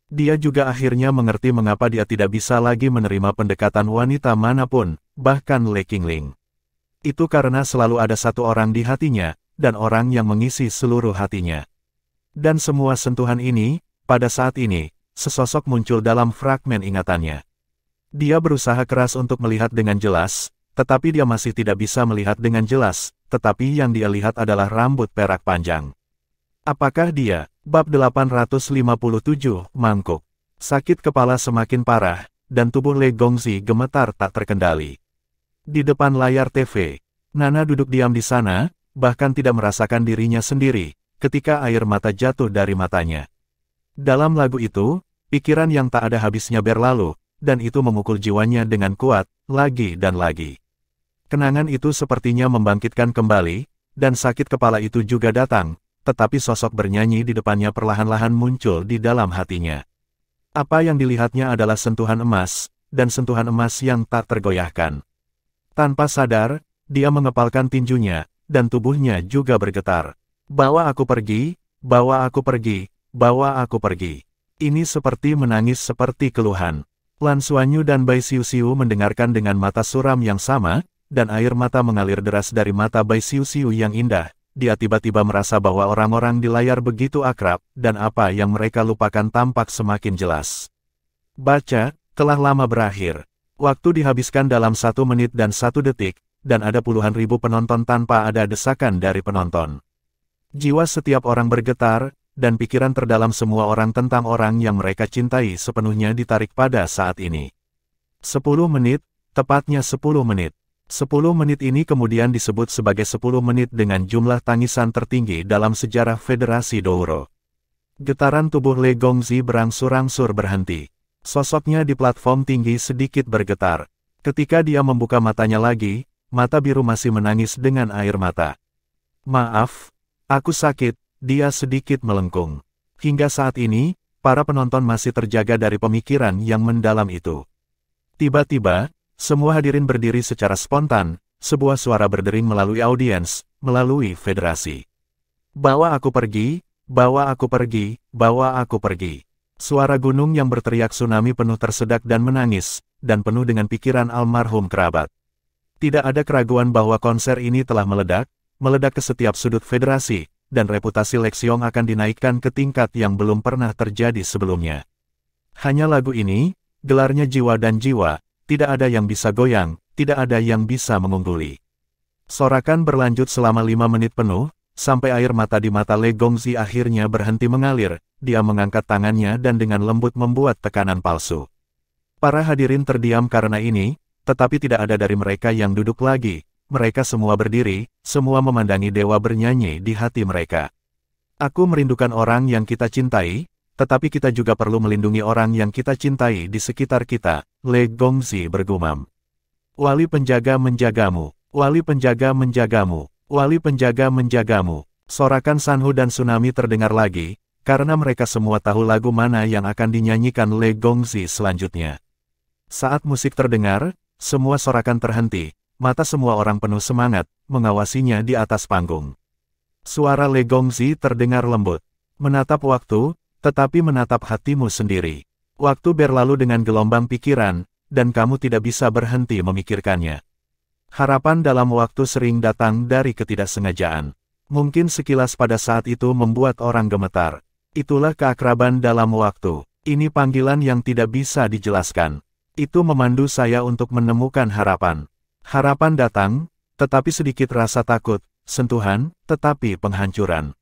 Dia juga akhirnya mengerti mengapa dia tidak bisa lagi menerima pendekatan wanita manapun, bahkan Le Qingling. Itu karena selalu ada satu orang di hatinya, dan orang yang mengisi seluruh hatinya. Dan semua sentuhan ini, pada saat ini, sesosok muncul dalam fragmen ingatannya. Dia berusaha keras untuk melihat dengan jelas, tetapi dia masih tidak bisa melihat dengan jelas, tetapi yang dia lihat adalah rambut perak panjang. Apakah dia? Bab 857, Mangkuk. Sakit kepala semakin parah, dan tubuh Le Gongzi gemetar tak terkendali. Di depan layar TV, Nana duduk diam di sana, bahkan tidak merasakan dirinya sendiri, ketika air mata jatuh dari matanya. Dalam lagu itu, pikiran yang tak ada habisnya berlalu, dan itu memukul jiwanya dengan kuat, lagi dan lagi. Kenangan itu sepertinya membangkitkan kembali, dan sakit kepala itu juga datang, tetapi sosok bernyanyi di depannya perlahan-lahan muncul di dalam hatinya. Apa yang dilihatnya adalah sentuhan emas, dan sentuhan emas yang tak tergoyahkan. Tanpa sadar, dia mengepalkan tinjunya, dan tubuhnya juga bergetar. Bawa aku pergi, bawa aku pergi, bawa aku pergi. Ini seperti menangis seperti keluhan. Lan Xuanyu dan Bai Xiuxiu mendengarkan dengan mata suram yang sama, dan air mata mengalir deras dari mata Bai Xiuxiu yang indah. Dia tiba-tiba merasa bahwa orang-orang di layar begitu akrab, dan apa yang mereka lupakan tampak semakin jelas. Baca, telah lama berakhir. Waktu dihabiskan dalam 1 menit dan 1 detik, dan ada puluhan ribu penonton tanpa ada desakan dari penonton. Jiwa setiap orang bergetar, dan pikiran terdalam semua orang tentang orang yang mereka cintai sepenuhnya ditarik pada saat ini. 10 menit, tepatnya 10 menit. 10 menit ini kemudian disebut sebagai 10 menit dengan jumlah tangisan tertinggi dalam sejarah Federasi Douro. Getaran tubuh Le Gongzi berangsur-angsur berhenti. Sosoknya di platform tinggi sedikit bergetar. Ketika dia membuka matanya lagi, mata biru masih menangis dengan air mata. Maaf, aku sakit, dia sedikit melengkung. Hingga saat ini, para penonton masih terjaga dari pemikiran yang mendalam itu. Tiba-tiba, semua hadirin berdiri secara spontan, sebuah suara berdering melalui audiens, melalui federasi. Bawa aku pergi, bawa aku pergi, bawa aku pergi. Suara gunung yang berteriak tsunami penuh tersedak dan menangis, dan penuh dengan pikiran almarhum kerabat. Tidak ada keraguan bahwa konser ini telah meledak ke setiap sudut federasi, dan reputasi Lexiong akan dinaikkan ke tingkat yang belum pernah terjadi sebelumnya. Hanya lagu ini, gelarnya jiwa dan jiwa, tidak ada yang bisa goyang, tidak ada yang bisa mengungguli. Sorakan berlanjut selama 5 menit penuh, sampai air mata di mata Le Gongzi akhirnya berhenti mengalir, dia mengangkat tangannya dan dengan lembut membuat tekanan palsu. Para hadirin terdiam karena ini, tetapi tidak ada dari mereka yang duduk lagi, mereka semua berdiri, semua memandangi dewa bernyanyi di hati mereka. Aku merindukan orang yang kita cintai, tetapi kita juga perlu melindungi orang yang kita cintai di sekitar kita, Le Gongzi bergumam. Wali penjaga menjagamu, wali penjaga menjagamu, wali penjaga menjagamu. Sorakan Sanhu dan tsunami terdengar lagi, karena mereka semua tahu lagu mana yang akan dinyanyikan Le Gongzi selanjutnya. Saat musik terdengar, semua sorakan terhenti, mata semua orang penuh semangat, mengawasinya di atas panggung. Suara Le Gongzi terdengar lembut. Menatap waktu, tetapi menatap hatimu sendiri. Waktu berlalu dengan gelombang pikiran, dan kamu tidak bisa berhenti memikirkannya. Harapan dalam waktu sering datang dari ketidaksengajaan. Mungkin sekilas pada saat itu membuat orang gemetar. Itulah keakraban dalam waktu. Ini panggilan yang tidak bisa dijelaskan. Itu memandu saya untuk menemukan harapan. Harapan datang, tetapi sedikit rasa takut, sentuhan, tetapi penghancuran.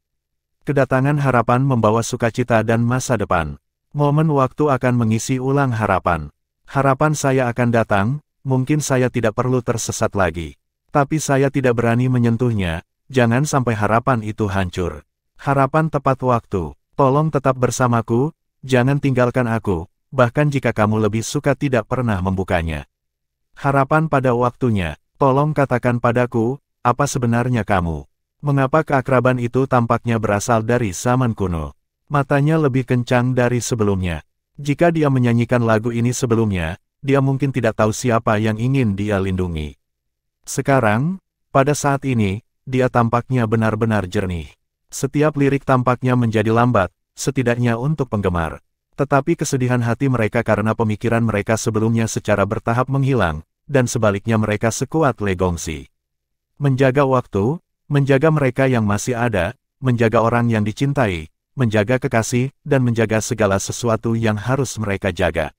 Kedatangan harapan membawa sukacita dan masa depan. Momen waktu akan mengisi ulang harapan. Harapan saya akan datang, mungkin saya tidak perlu tersesat lagi. Tapi saya tidak berani menyentuhnya, jangan sampai harapan itu hancur. Harapan tepat waktu, tolong tetap bersamaku, jangan tinggalkan aku, bahkan jika kamu lebih suka tidak pernah membukanya. Harapan pada waktunya, tolong katakan padaku, apa sebenarnya kamu? Mengapa keakraban itu tampaknya berasal dari zaman kuno? Matanya lebih kencang dari sebelumnya. Jika dia menyanyikan lagu ini sebelumnya, dia mungkin tidak tahu siapa yang ingin dia lindungi. Sekarang, pada saat ini, dia tampaknya benar-benar jernih. Setiap lirik tampaknya menjadi lambat, setidaknya untuk penggemar. Tetapi kesedihan hati mereka karena pemikiran mereka sebelumnya secara bertahap menghilang, dan sebaliknya mereka sekuat Le Gongxi. Menjaga waktu, menjaga mereka yang masih ada, menjaga orang yang dicintai, menjaga kekasih, dan menjaga segala sesuatu yang harus mereka jaga.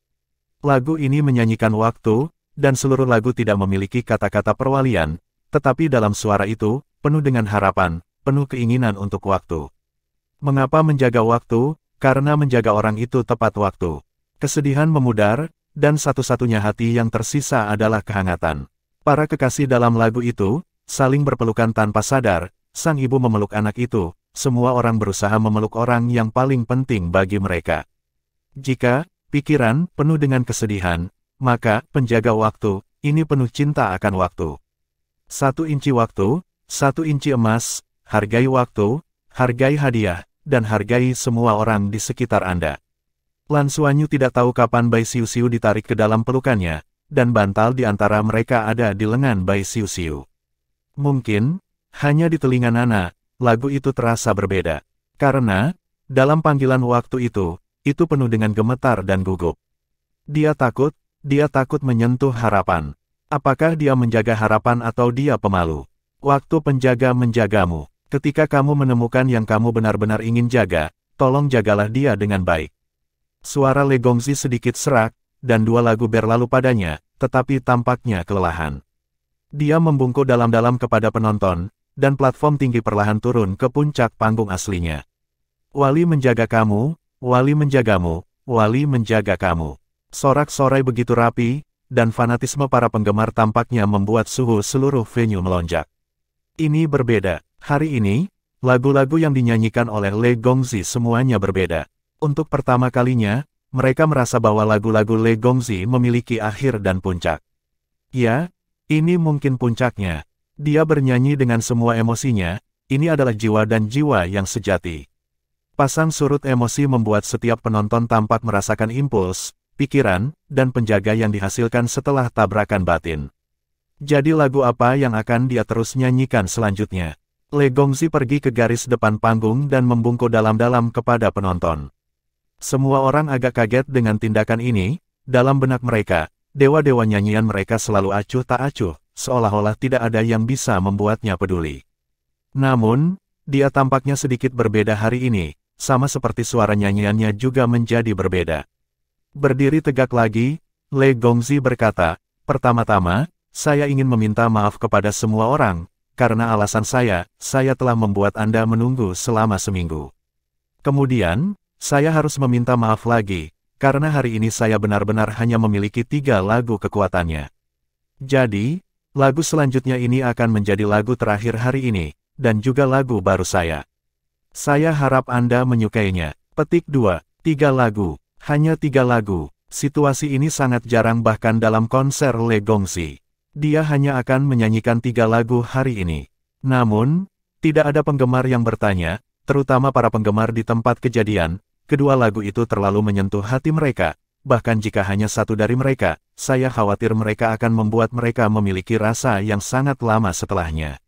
Lagu ini menyanyikan waktu, dan seluruh lagu tidak memiliki kata-kata perwalian, tetapi dalam suara itu, penuh dengan harapan, penuh keinginan untuk waktu. Mengapa menjaga waktu? Karena menjaga orang itu tepat waktu. Kesedihan memudar, dan satu-satunya hati yang tersisa adalah kehangatan. Para kekasih dalam lagu itu, saling berpelukan tanpa sadar, sang ibu memeluk anak itu, semua orang berusaha memeluk orang yang paling penting bagi mereka. Jika pikiran penuh dengan kesedihan, maka penjaga waktu, ini penuh cinta akan waktu. 1 inci waktu, 1 inci emas, hargai waktu, hargai hadiah, dan hargai semua orang di sekitar Anda. Lan Xuanyu tidak tahu kapan Bai Xiuxiu ditarik ke dalam pelukannya, dan bantal di antara mereka ada di lengan Bai Xiuxiu. Mungkin, hanya di telinga Nana, lagu itu terasa berbeda. Karena, dalam panggilan waktu itu penuh dengan gemetar dan gugup. Dia takut menyentuh harapan. Apakah dia menjaga harapan atau dia pemalu? Waktu penjaga menjagamu. Ketika kamu menemukan yang kamu benar-benar ingin jaga, tolong jagalah dia dengan baik. Suara Le Gongxi sedikit serak, dan 2 lagu berlalu padanya, tetapi tampaknya kelelahan. Dia membungkuk dalam-dalam kepada penonton, dan platform tinggi perlahan turun ke puncak panggung aslinya. Wali menjaga kamu, Wali menjagamu, Wali menjaga kamu. Sorak-sorai begitu rapi, dan fanatisme para penggemar tampaknya membuat suhu seluruh venue melonjak. Ini berbeda. Hari ini, lagu-lagu yang dinyanyikan oleh Le Gongxi semuanya berbeda. Untuk pertama kalinya, mereka merasa bahwa lagu-lagu Le Gongxi memiliki akhir dan puncak. Ya, ini mungkin puncaknya. Dia bernyanyi dengan semua emosinya, ini adalah jiwa dan jiwa yang sejati. Pasang surut emosi membuat setiap penonton tampak merasakan impuls, pikiran, dan penjaga yang dihasilkan setelah tabrakan batin. Jadi lagu apa yang akan dia terus nyanyikan selanjutnya? Le Gongxi pergi ke garis depan panggung dan membungkuk dalam-dalam kepada penonton. Semua orang agak kaget dengan tindakan ini, dalam benak mereka, dewa-dewa nyanyian mereka selalu acuh tak acuh, seolah-olah tidak ada yang bisa membuatnya peduli. Namun, dia tampaknya sedikit berbeda hari ini, sama seperti suara nyanyiannya juga menjadi berbeda. Berdiri tegak lagi, Le Gongxi berkata, pertama-tama, saya ingin meminta maaf kepada semua orang, karena alasan saya telah membuat Anda menunggu selama seminggu. Kemudian, saya harus meminta maaf lagi, karena hari ini saya benar-benar hanya memiliki 3 lagu kekuatannya. Jadi, lagu selanjutnya ini akan menjadi lagu terakhir hari ini, dan juga lagu baru saya. Saya harap Anda menyukainya. Petik 2, 3 lagu, hanya 3 lagu. Situasi ini sangat jarang bahkan dalam konser Le Gongxi. Dia hanya akan menyanyikan 3 lagu hari ini. Namun, tidak ada penggemar yang bertanya, terutama para penggemar di tempat kejadian, kedua lagu itu terlalu menyentuh hati mereka, bahkan jika hanya satu dari mereka, saya khawatir mereka akan membuat mereka memiliki rasa yang sangat lama setelahnya.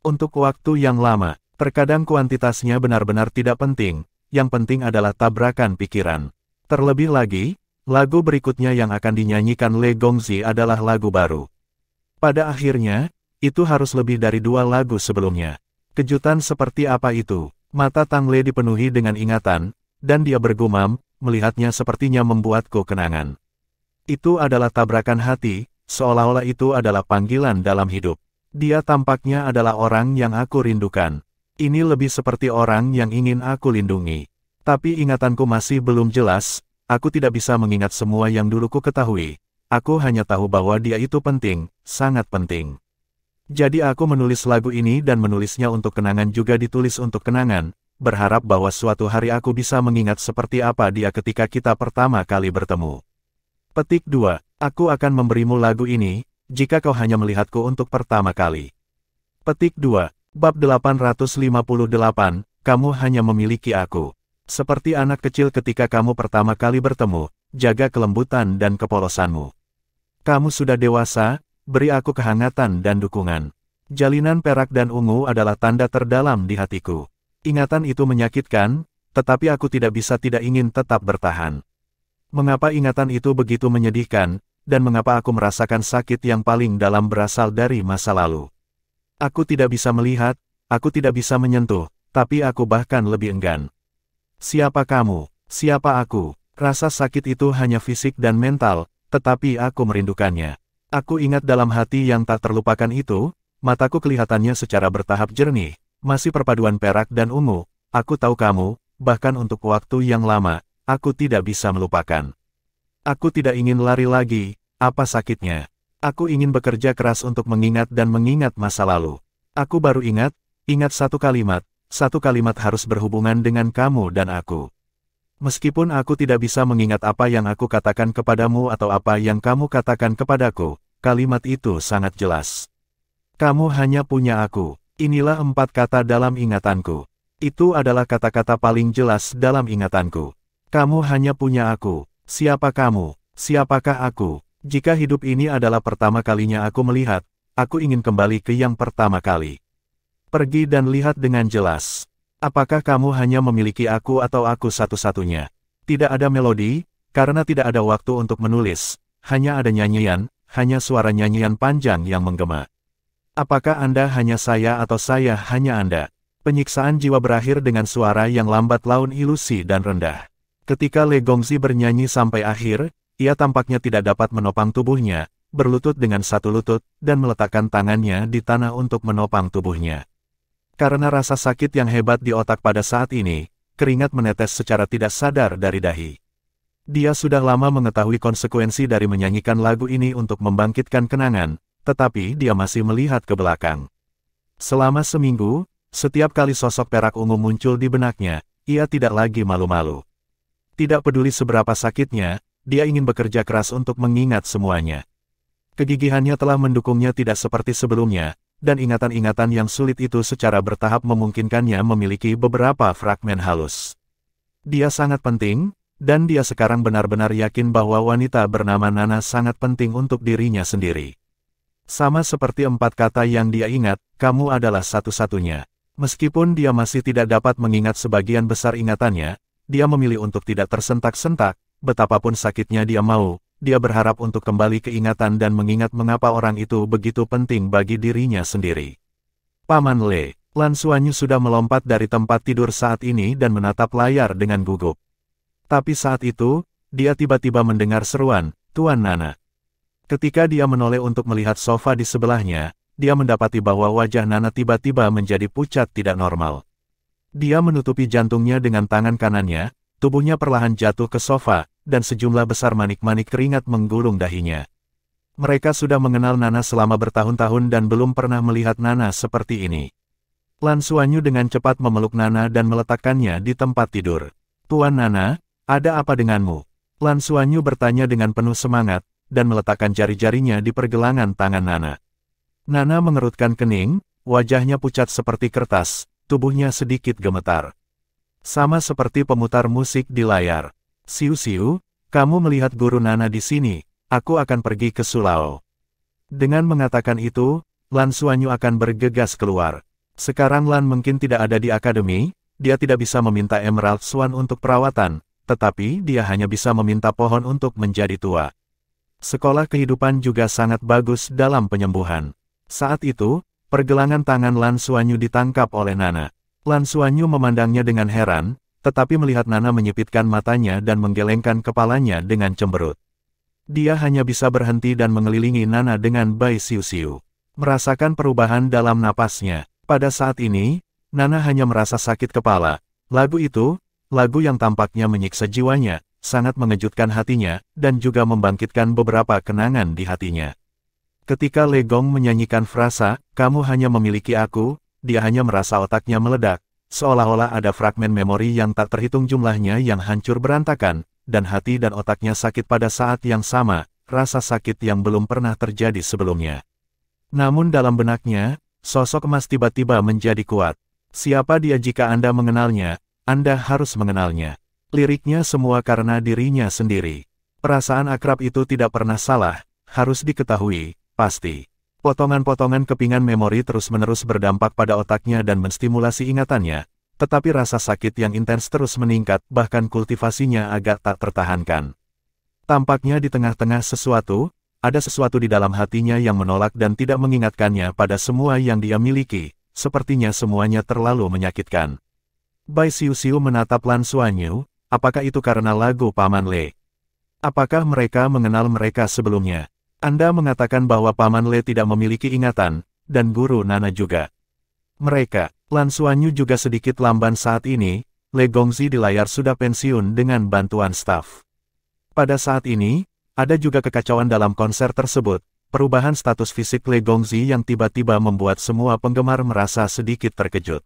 Untuk waktu yang lama, terkadang kuantitasnya benar-benar tidak penting, yang penting adalah tabrakan pikiran. Terlebih lagi, lagu berikutnya yang akan dinyanyikan Le Gongxi adalah lagu baru. Pada akhirnya, itu harus lebih dari 2 lagu sebelumnya. Kejutan seperti apa itu? Mata Tang Le dipenuhi dengan ingatan, dan dia bergumam, melihatnya sepertinya membuatku kenangan. Itu adalah tabrakan hati, seolah-olah itu adalah panggilan dalam hidup. Dia tampaknya adalah orang yang aku rindukan. Ini lebih seperti orang yang ingin aku lindungi. Tapi ingatanku masih belum jelas, aku tidak bisa mengingat semua yang dulu ku ketahui. Aku hanya tahu bahwa dia itu penting, sangat penting. Jadi aku menulis lagu ini dan menulisnya untuk kenangan juga ditulis untuk kenangan, berharap bahwa suatu hari aku bisa mengingat seperti apa dia ketika kita pertama kali bertemu. Petik 2. Aku akan memberimu lagu ini, jika kau hanya melihatku untuk pertama kali. Petik 2. Bab 858, kamu hanya memiliki aku. Seperti anak kecil ketika kamu pertama kali bertemu, jaga kelembutan dan kepolosanmu. Kamu sudah dewasa, beri aku kehangatan dan dukungan. Jalinan perak dan ungu adalah tanda terdalam di hatiku. Ingatan itu menyakitkan, tetapi aku tidak bisa tidak ingin tetap bertahan. Mengapa ingatan itu begitu menyedihkan, dan mengapa aku merasakan sakit yang paling dalam berasal dari masa lalu? Aku tidak bisa melihat, aku tidak bisa menyentuh, tapi aku bahkan lebih enggan. Siapa kamu? Siapa aku? Rasa sakit itu hanya fisik dan mental, tetapi aku merindukannya. Aku ingat dalam hati yang tak terlupakan itu, mataku kelihatannya secara bertahap jernih, masih perpaduan perak dan ungu. Aku tahu kamu, bahkan untuk waktu yang lama, aku tidak bisa melupakan. Aku tidak ingin lari lagi, apa sakitnya? Aku ingin bekerja keras untuk mengingat dan mengingat masa lalu. Aku baru ingat satu kalimat harus berhubungan dengan kamu dan aku. Meskipun aku tidak bisa mengingat apa yang aku katakan kepadamu atau apa yang kamu katakan kepadaku, kalimat itu sangat jelas. Kamu hanya punya aku. Inilah 4 kata dalam ingatanku. Itu adalah kata-kata paling jelas dalam ingatanku. Kamu hanya punya aku. Siapa kamu? Siapakah aku? Jika hidup ini adalah pertama kalinya aku melihat, aku ingin kembali ke yang pertama kali. Pergi dan lihat dengan jelas. Apakah kamu hanya memiliki aku atau aku satu-satunya? Tidak ada melodi, karena tidak ada waktu untuk menulis. Hanya ada nyanyian, hanya suara nyanyian panjang yang menggema. Apakah Anda hanya saya atau saya hanya Anda? Penyiksaan jiwa berakhir dengan suara yang lambat laun ilusi dan rendah. Ketika Le Gongzi bernyanyi sampai akhir, ia tampaknya tidak dapat menopang tubuhnya, berlutut dengan satu lutut, dan meletakkan tangannya di tanah untuk menopang tubuhnya. Karena rasa sakit yang hebat di otak pada saat ini, keringat menetes secara tidak sadar dari dahi. Dia sudah lama mengetahui konsekuensi dari menyanyikan lagu ini untuk membangkitkan kenangan, tetapi dia masih melihat ke belakang. Selama seminggu, setiap kali sosok perak ungu muncul di benaknya, ia tidak lagi malu-malu. Tidak peduli seberapa sakitnya, dia ingin bekerja keras untuk mengingat semuanya. Kegigihannya telah mendukungnya tidak seperti sebelumnya, dan ingatan-ingatan yang sulit itu secara bertahap memungkinkannya memiliki beberapa fragmen halus. Dia sangat penting, dan dia sekarang benar-benar yakin bahwa wanita bernama Nana sangat penting untuk dirinya sendiri. Sama seperti 4 kata yang dia ingat, kamu adalah satu-satunya. Meskipun dia masih tidak dapat mengingat sebagian besar ingatannya, dia memilih untuk tidak tersentak-sentak, betapapun sakitnya dia berharap untuk kembali ke ingatan dan mengingat mengapa orang itu begitu penting bagi dirinya sendiri. Paman Le, Lan Xuanyu sudah melompat dari tempat tidur saat ini dan menatap layar dengan gugup. Tapi saat itu, dia tiba-tiba mendengar seruan, Tuan Nana. Ketika dia menoleh untuk melihat sofa di sebelahnya, dia mendapati bahwa wajah Nana tiba-tiba menjadi pucat tidak normal. Dia menutupi jantungnya dengan tangan kanannya, tubuhnya perlahan jatuh ke sofa, dan sejumlah besar manik-manik keringat menggulung dahinya. Mereka sudah mengenal Nana selama bertahun-tahun dan belum pernah melihat Nana seperti ini. Lan Xuanyu dengan cepat memeluk Nana dan meletakkannya di tempat tidur. Tuan Nana, ada apa denganmu? Lan Xuanyu bertanya dengan penuh semangat, dan meletakkan jari-jarinya di pergelangan tangan Nana. Nana mengerutkan kening, wajahnya pucat seperti kertas, tubuhnya sedikit gemetar. Sama seperti pemutar musik di layar. Siu-siu, kamu melihat guru Nana di sini, aku akan pergi ke Sulao. Dengan mengatakan itu, Lan Xuanyu akan bergegas keluar. Sekarang Lan mungkin tidak ada di akademi, dia tidak bisa meminta Emerald Swan untuk perawatan, tetapi dia hanya bisa meminta pohon untuk menjadi tua. Sekolah kehidupan juga sangat bagus dalam penyembuhan. Saat itu, pergelangan tangan Lan Xuanyu ditangkap oleh Nana. Lan Xuanyu memandangnya dengan heran, tetapi melihat Nana menyipitkan matanya dan menggelengkan kepalanya dengan cemberut. Dia hanya bisa berhenti dan mengelilingi Nana dengan Bai Siu-siu. Merasakan perubahan dalam napasnya. Pada saat ini, Nana hanya merasa sakit kepala. Lagu itu, lagu yang tampaknya menyiksa jiwanya, sangat mengejutkan hatinya, dan juga membangkitkan beberapa kenangan di hatinya. Ketika Le Gong menyanyikan frasa, kamu hanya memiliki aku, dia hanya merasa otaknya meledak, seolah-olah ada fragmen memori yang tak terhitung jumlahnya yang hancur berantakan, dan hati dan otaknya sakit pada saat yang sama, rasa sakit yang belum pernah terjadi sebelumnya. Namun dalam benaknya, sosok emas tiba-tiba menjadi kuat. Siapa dia jika Anda mengenalnya, Anda harus mengenalnya. Liriknya semua karena dirinya sendiri. Perasaan akrab itu tidak pernah salah, harus diketahui, pasti. Potongan-potongan kepingan memori terus-menerus berdampak pada otaknya dan menstimulasi ingatannya, tetapi rasa sakit yang intens terus meningkat, bahkan kultivasinya agak tak tertahankan. Tampaknya di tengah-tengah sesuatu, ada sesuatu di dalam hatinya yang menolak dan tidak mengingatkannya pada semua yang dia miliki, sepertinya semuanya terlalu menyakitkan. Bai Xiuxiu menatap Lan Xuanyu. Apakah itu karena lagu Paman Le? Apakah mereka mengenal mereka sebelumnya? Anda mengatakan bahwa Paman Le tidak memiliki ingatan, dan Guru Nana juga. Mereka, Lan Xuanyu juga sedikit lamban saat ini, Le Gongzi di layar sudah pensiun dengan bantuan staf. Pada saat ini, ada juga kekacauan dalam konser tersebut, perubahan status fisik Le Gongzi yang tiba-tiba membuat semua penggemar merasa sedikit terkejut.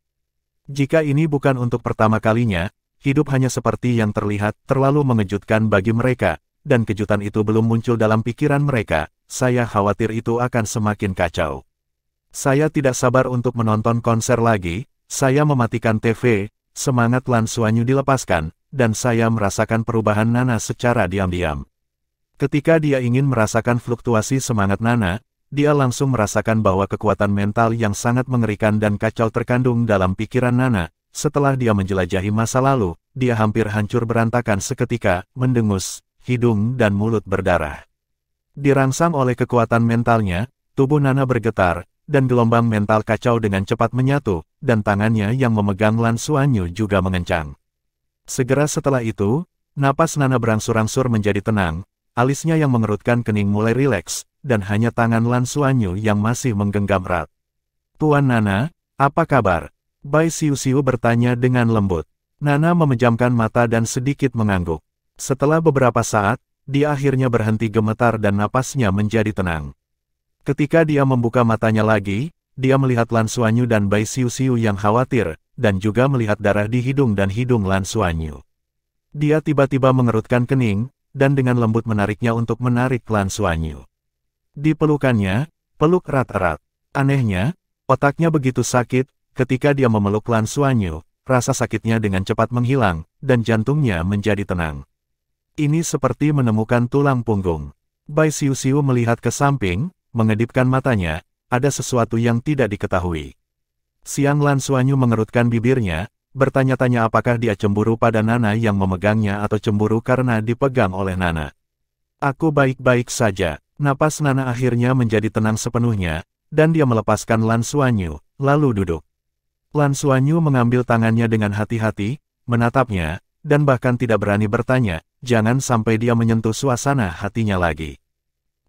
Jika ini bukan untuk pertama kalinya, hidup hanya seperti yang terlihat, terlalu mengejutkan bagi mereka, dan kejutan itu belum muncul dalam pikiran mereka, saya khawatir itu akan semakin kacau. Saya tidak sabar untuk menonton konser lagi, saya mematikan TV, semangat Lan Xuanyu dilepaskan, dan saya merasakan perubahan Nana secara diam-diam. Ketika dia ingin merasakan fluktuasi semangat Nana, dia langsung merasakan bahwa kekuatan mental yang sangat mengerikan dan kacau terkandung dalam pikiran Nana. Setelah dia menjelajahi masa lalu, dia hampir hancur berantakan seketika, mendengus, hidung dan mulut berdarah. Dirangsang oleh kekuatan mentalnya, tubuh Nana bergetar, dan gelombang mental kacau dengan cepat menyatu, dan tangannya yang memegang Lan Xuanyu juga mengencang. Segera setelah itu, napas Nana berangsur-angsur menjadi tenang, alisnya yang mengerutkan kening mulai rileks, dan hanya tangan Lan Xuanyu yang masih menggenggam erat. Tuan Nana, apa kabar? Bai Xiuxiu bertanya dengan lembut. Nana memejamkan mata dan sedikit mengangguk. Setelah beberapa saat, dia akhirnya berhenti gemetar dan napasnya menjadi tenang. Ketika dia membuka matanya lagi, dia melihat Lan Xuanyu dan Bai Xiuxiu yang khawatir, dan juga melihat darah di hidung dan hidung Lan Xuanyu. Dia tiba-tiba mengerutkan kening, dan dengan lembut menariknya untuk menarik Lan Xuanyu. Di pelukannya, peluk erat-erat. Anehnya, otaknya begitu sakit. Ketika dia memeluk Lan Xuanyu, rasa sakitnya dengan cepat menghilang, dan jantungnya menjadi tenang. Ini seperti menemukan tulang punggung. Bai Xiuxiu melihat ke samping, mengedipkan matanya, ada sesuatu yang tidak diketahui. Siang Lan Xuanyu mengerutkan bibirnya, bertanya-tanya apakah dia cemburu pada Nana yang memegangnya atau cemburu karena dipegang oleh Nana. Aku baik-baik saja. Napas Nana akhirnya menjadi tenang sepenuhnya, dan dia melepaskan Lan Xuanyu, lalu duduk. Lan Xuanyu mengambil tangannya dengan hati-hati, menatapnya, dan bahkan tidak berani bertanya, jangan sampai dia menyentuh suasana hatinya lagi.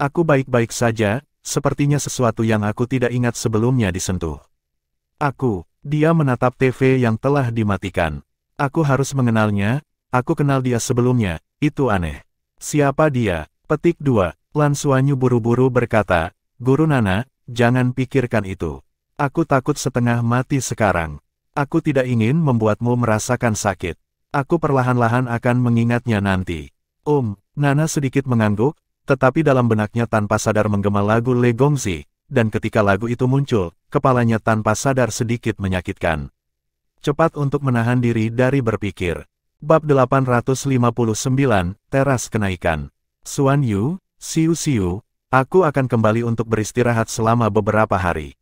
Aku baik-baik saja, sepertinya sesuatu yang aku tidak ingat sebelumnya disentuh. Dia menatap TV yang telah dimatikan. Aku harus mengenalnya, aku kenal dia sebelumnya, itu aneh. Siapa dia? Petik 2. Lan Xuanyu buru-buru berkata, Guru Nana, jangan pikirkan itu. Aku takut setengah mati sekarang. Aku tidak ingin membuatmu merasakan sakit. Aku perlahan-lahan akan mengingatnya nanti. Nana sedikit mengangguk, tetapi dalam benaknya tanpa sadar menggema lagu Le Gongzi, dan ketika lagu itu muncul, kepalanya tanpa sadar sedikit menyakitkan. Cepat untuk menahan diri dari berpikir. Bab 859, Teras Kenaikan. Xuanyu, Xiuxiu, aku akan kembali untuk beristirahat selama beberapa hari.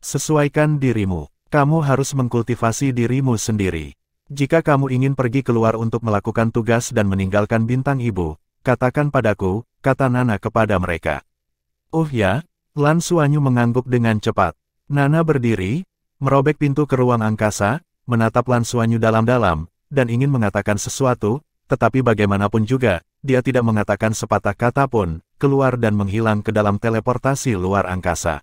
Sesuaikan dirimu. Kamu harus mengkultivasi dirimu sendiri. Jika kamu ingin pergi keluar untuk melakukan tugas dan meninggalkan bintang ibu, katakan padaku, kata Nana kepada mereka. Ya, Lan Xuanyu mengangguk dengan cepat. Nana berdiri, merobek pintu ke ruang angkasa, menatap Lan Xuanyu dalam-dalam, dan ingin mengatakan sesuatu, tetapi bagaimanapun juga, dia tidak mengatakan sepatah kata pun, keluar dan menghilang ke dalam teleportasi luar angkasa.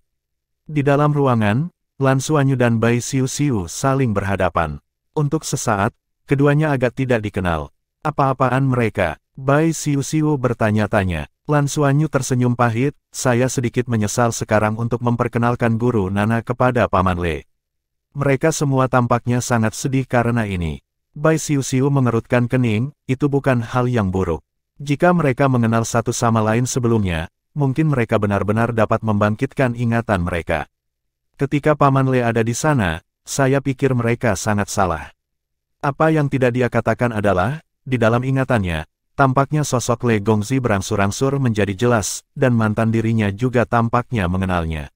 Di dalam ruangan, Lan Xuanyu dan Bai Xiuxiu saling berhadapan. Untuk sesaat, keduanya agak tidak dikenal. Apa-apaan mereka? Bai Xiuxiu bertanya-tanya. Lan Xuanyu tersenyum pahit, saya sedikit menyesal sekarang untuk memperkenalkan Guru Nana kepada Paman Le. Mereka semua tampaknya sangat sedih karena ini. Bai Xiuxiu mengerutkan kening, itu bukan hal yang buruk. Jika mereka mengenal satu sama lain sebelumnya, mungkin mereka benar-benar dapat membangkitkan ingatan mereka. Ketika Paman Le ada di sana, saya pikir mereka sangat salah. Apa yang tidak dia katakan adalah, di dalam ingatannya, tampaknya sosok Le Gongzi berangsur-angsur menjadi jelas, dan mantan dirinya juga tampaknya mengenalnya.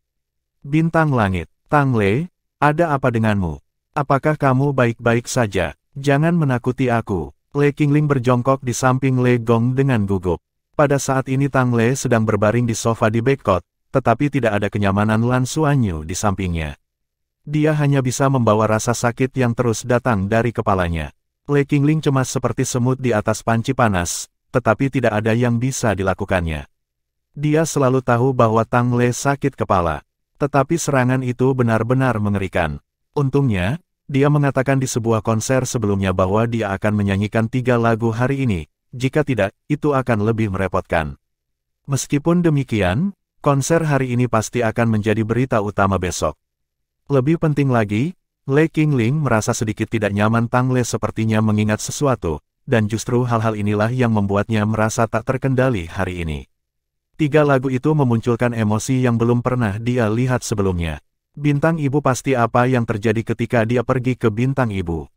Bintang langit, Tang Le, ada apa denganmu? Apakah kamu baik-baik saja? Jangan menakuti aku. Le Qingling berjongkok di samping Le Gong dengan gugup. Pada saat ini Tang Le sedang berbaring di sofa di Backcourt, tetapi tidak ada kenyamanan Lan Xuanyu di sampingnya. Dia hanya bisa membawa rasa sakit yang terus datang dari kepalanya. Le Qingling cemas seperti semut di atas panci panas, tetapi tidak ada yang bisa dilakukannya. Dia selalu tahu bahwa Tang Le sakit kepala, tetapi serangan itu benar-benar mengerikan. Untungnya, dia mengatakan di sebuah konser sebelumnya bahwa dia akan menyanyikan 3 lagu hari ini, jika tidak, itu akan lebih merepotkan. Meskipun demikian, konser hari ini pasti akan menjadi berita utama besok. Lebih penting lagi, Le Qingling merasa sedikit tidak nyaman. Tang Le sepertinya mengingat sesuatu, dan justru hal-hal inilah yang membuatnya merasa tak terkendali hari ini. 3 lagu itu memunculkan emosi yang belum pernah dia lihat sebelumnya. Bintang Ibu pasti apa yang terjadi ketika dia pergi ke Bintang Ibu.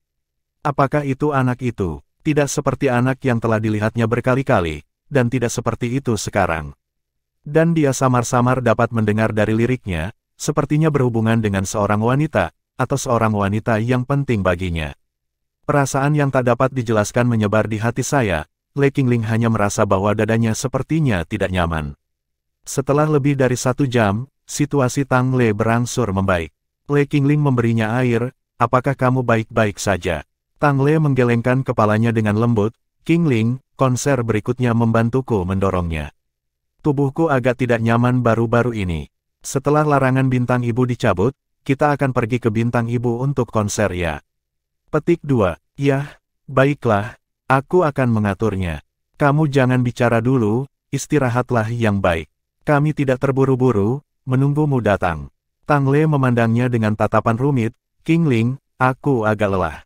Apakah itu anak itu? Tidak seperti anak yang telah dilihatnya berkali-kali, dan tidak seperti itu sekarang. Dan dia samar-samar dapat mendengar dari liriknya, sepertinya berhubungan dengan seorang wanita, atau seorang wanita yang penting baginya. Perasaan yang tak dapat dijelaskan menyebar di hati saya. Le Qingling hanya merasa bahwa dadanya sepertinya tidak nyaman. Setelah lebih dari 1 jam, situasi Tang Le berangsur membaik. Le Qingling memberinya air. Apakah kamu baik-baik saja? Tang Le menggelengkan kepalanya dengan lembut. Qingling, konser berikutnya membantuku mendorongnya. Tubuhku agak tidak nyaman baru-baru ini. Setelah larangan Bintang Ibu dicabut, kita akan pergi ke Bintang Ibu untuk konser ya. Petik 2. Yah, baiklah, aku akan mengaturnya. Kamu jangan bicara dulu, istirahatlah yang baik. Kami tidak terburu-buru, menunggumu datang. Tang Le memandangnya dengan tatapan rumit. Qingling, aku agak lelah.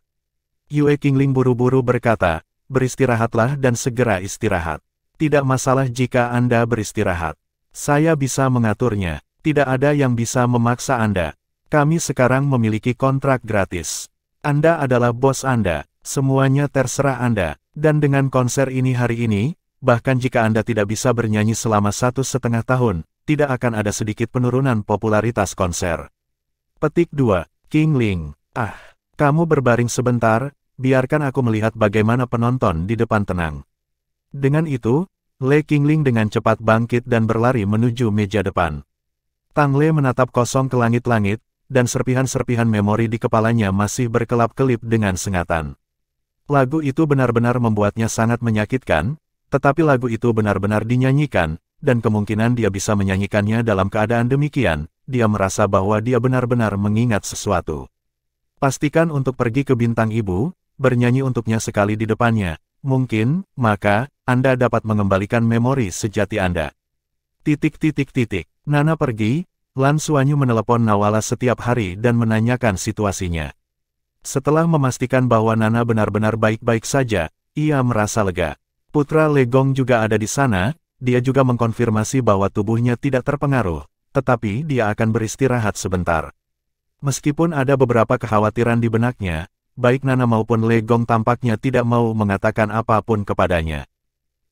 Yue Qingling buru-buru berkata, beristirahatlah dan segera istirahat. Tidak masalah jika Anda beristirahat. Saya bisa mengaturnya. Tidak ada yang bisa memaksa Anda. Kami sekarang memiliki kontrak gratis. Anda adalah bos Anda. Semuanya terserah Anda. Dan dengan konser ini hari ini, bahkan jika Anda tidak bisa bernyanyi selama 1,5 tahun, tidak akan ada sedikit penurunan popularitas konser. Petik 2. Qingling. Kamu berbaring sebentar, biarkan aku melihat bagaimana penonton di depan tenang. Dengan itu, Le Qingling dengan cepat bangkit dan berlari menuju meja depan. Tang Le menatap kosong ke langit-langit, dan serpihan-serpihan memori di kepalanya masih berkelap-kelip dengan sengatan. Lagu itu benar-benar membuatnya sangat menyakitkan, tetapi lagu itu benar-benar dinyanyikan, dan kemungkinan dia bisa menyanyikannya dalam keadaan demikian, dia merasa bahwa dia benar-benar mengingat sesuatu. Pastikan untuk pergi ke Bintang Ibu, bernyanyi untuknya sekali di depannya. Mungkin, maka, Anda dapat mengembalikan memori sejati Anda. Nana pergi, Lan Xuanyu menelepon Nawala setiap hari dan menanyakan situasinya. Setelah memastikan bahwa Nana benar-benar baik-baik saja, ia merasa lega. Putra Le Gong juga ada di sana, dia juga mengkonfirmasi bahwa tubuhnya tidak terpengaruh, tetapi dia akan beristirahat sebentar. Meskipun ada beberapa kekhawatiran di benaknya, baik Nana maupun Le Gong tampaknya tidak mau mengatakan apapun kepadanya.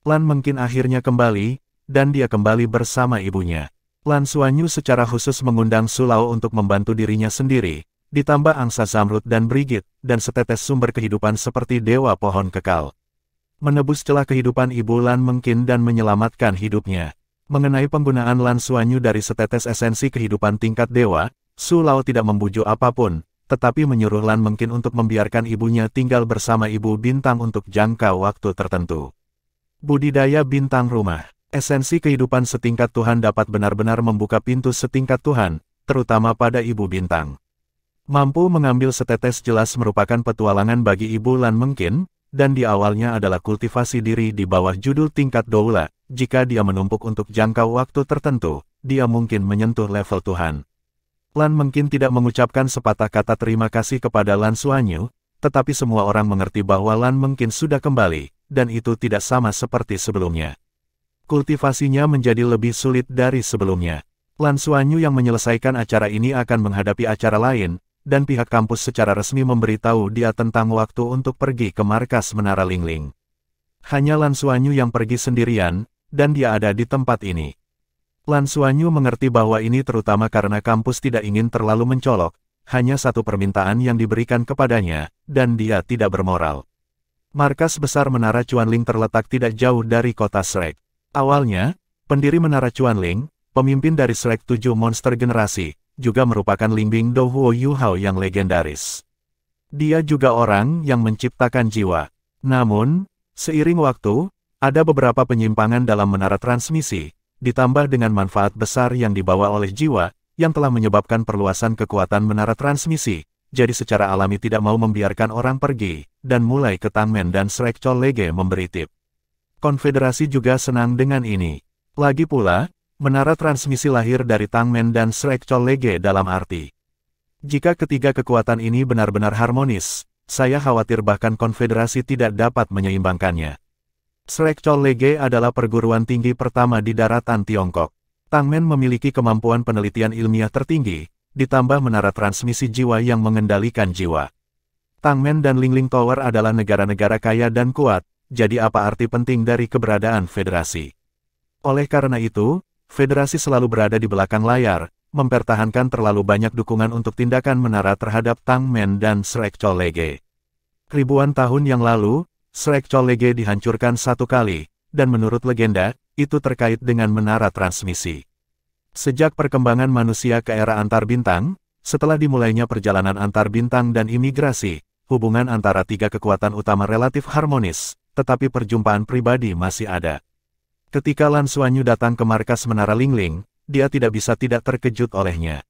Lan mungkin akhirnya kembali, dan dia kembali bersama ibunya. Lan Xuanyu secara khusus mengundang Su Lao untuk membantu dirinya sendiri, ditambah angsa Zamrud dan Brigit, dan setetes sumber kehidupan seperti dewa pohon kekal. Menebus celah kehidupan ibu Lan mungkin dan menyelamatkan hidupnya. Mengenai penggunaan Lan Xuanyu dari setetes esensi kehidupan tingkat dewa, Su Lao tidak membujuk apapun, tetapi menyuruh Lan mungkin untuk membiarkan ibunya tinggal bersama ibu bintang untuk jangka waktu tertentu. Budidaya bintang rumah. Esensi kehidupan setingkat Tuhan dapat benar-benar membuka pintu setingkat Tuhan, terutama pada ibu bintang. Mampu mengambil setetes jelas merupakan petualangan bagi ibu Lan mungkin, dan di awalnya adalah kultivasi diri di bawah judul tingkat doula. Jika dia menumpuk untuk jangka waktu tertentu, dia mungkin menyentuh level Tuhan. Lan mungkin tidak mengucapkan sepatah kata terima kasih kepada Lan Xuanyu, tetapi semua orang mengerti bahwa Lan mungkin sudah kembali, dan itu tidak sama seperti sebelumnya. Kultivasinya menjadi lebih sulit dari sebelumnya. Lan Xuanyu yang menyelesaikan acara ini akan menghadapi acara lain, dan pihak kampus secara resmi memberitahu dia tentang waktu untuk pergi ke markas Menara Lingling. Hanya Lan Xuanyu yang pergi sendirian, dan dia ada di tempat ini. Lan Xuanyu mengerti bahwa ini terutama karena kampus tidak ingin terlalu mencolok, hanya satu permintaan yang diberikan kepadanya, dan dia tidak bermoral. Markas besar Menara Chuanling terletak tidak jauh dari kota Shrek. Awalnya, pendiri Menara Chuanling, pemimpin dari Shrek 7 monster generasi, juga merupakan Lingbing Douhuo Yuhao yang legendaris. Dia juga orang yang menciptakan jiwa. Namun, seiring waktu, ada beberapa penyimpangan dalam menara transmisi, ditambah dengan manfaat besar yang dibawa oleh jiwa, yang telah menyebabkan perluasan kekuatan menara transmisi, jadi secara alami tidak mau membiarkan orang pergi, dan mulai ke Tangmen dan Shrek Chollege memberi tip. Konfederasi juga senang dengan ini. Lagi pula, menara transmisi lahir dari Tangmen dan Shrek Chollege dalam arti. Jika ketiga kekuatan ini benar-benar harmonis, saya khawatir bahkan konfederasi tidak dapat menyeimbangkannya. Shrek Chollege adalah perguruan tinggi pertama di daratan Tiongkok. Tangmen memiliki kemampuan penelitian ilmiah tertinggi, ditambah menara transmisi jiwa yang mengendalikan jiwa. Tangmen dan Lingling Tower adalah negara-negara kaya dan kuat, jadi apa arti penting dari keberadaan federasi? Oleh karena itu, federasi selalu berada di belakang layar, mempertahankan terlalu banyak dukungan untuk tindakan menara terhadap Tangmen dan Shrek Chollege. Ribuan tahun yang lalu, Shrek Chollege dihancurkan satu kali, dan menurut legenda, itu terkait dengan menara transmisi. Sejak perkembangan manusia ke era antar bintang, setelah dimulainya perjalanan antar bintang dan imigrasi, hubungan antara tiga kekuatan utama relatif harmonis, tetapi perjumpaan pribadi masih ada. Ketika Lan Xuanyu datang ke markas Menara Lingling, dia tidak bisa tidak terkejut olehnya.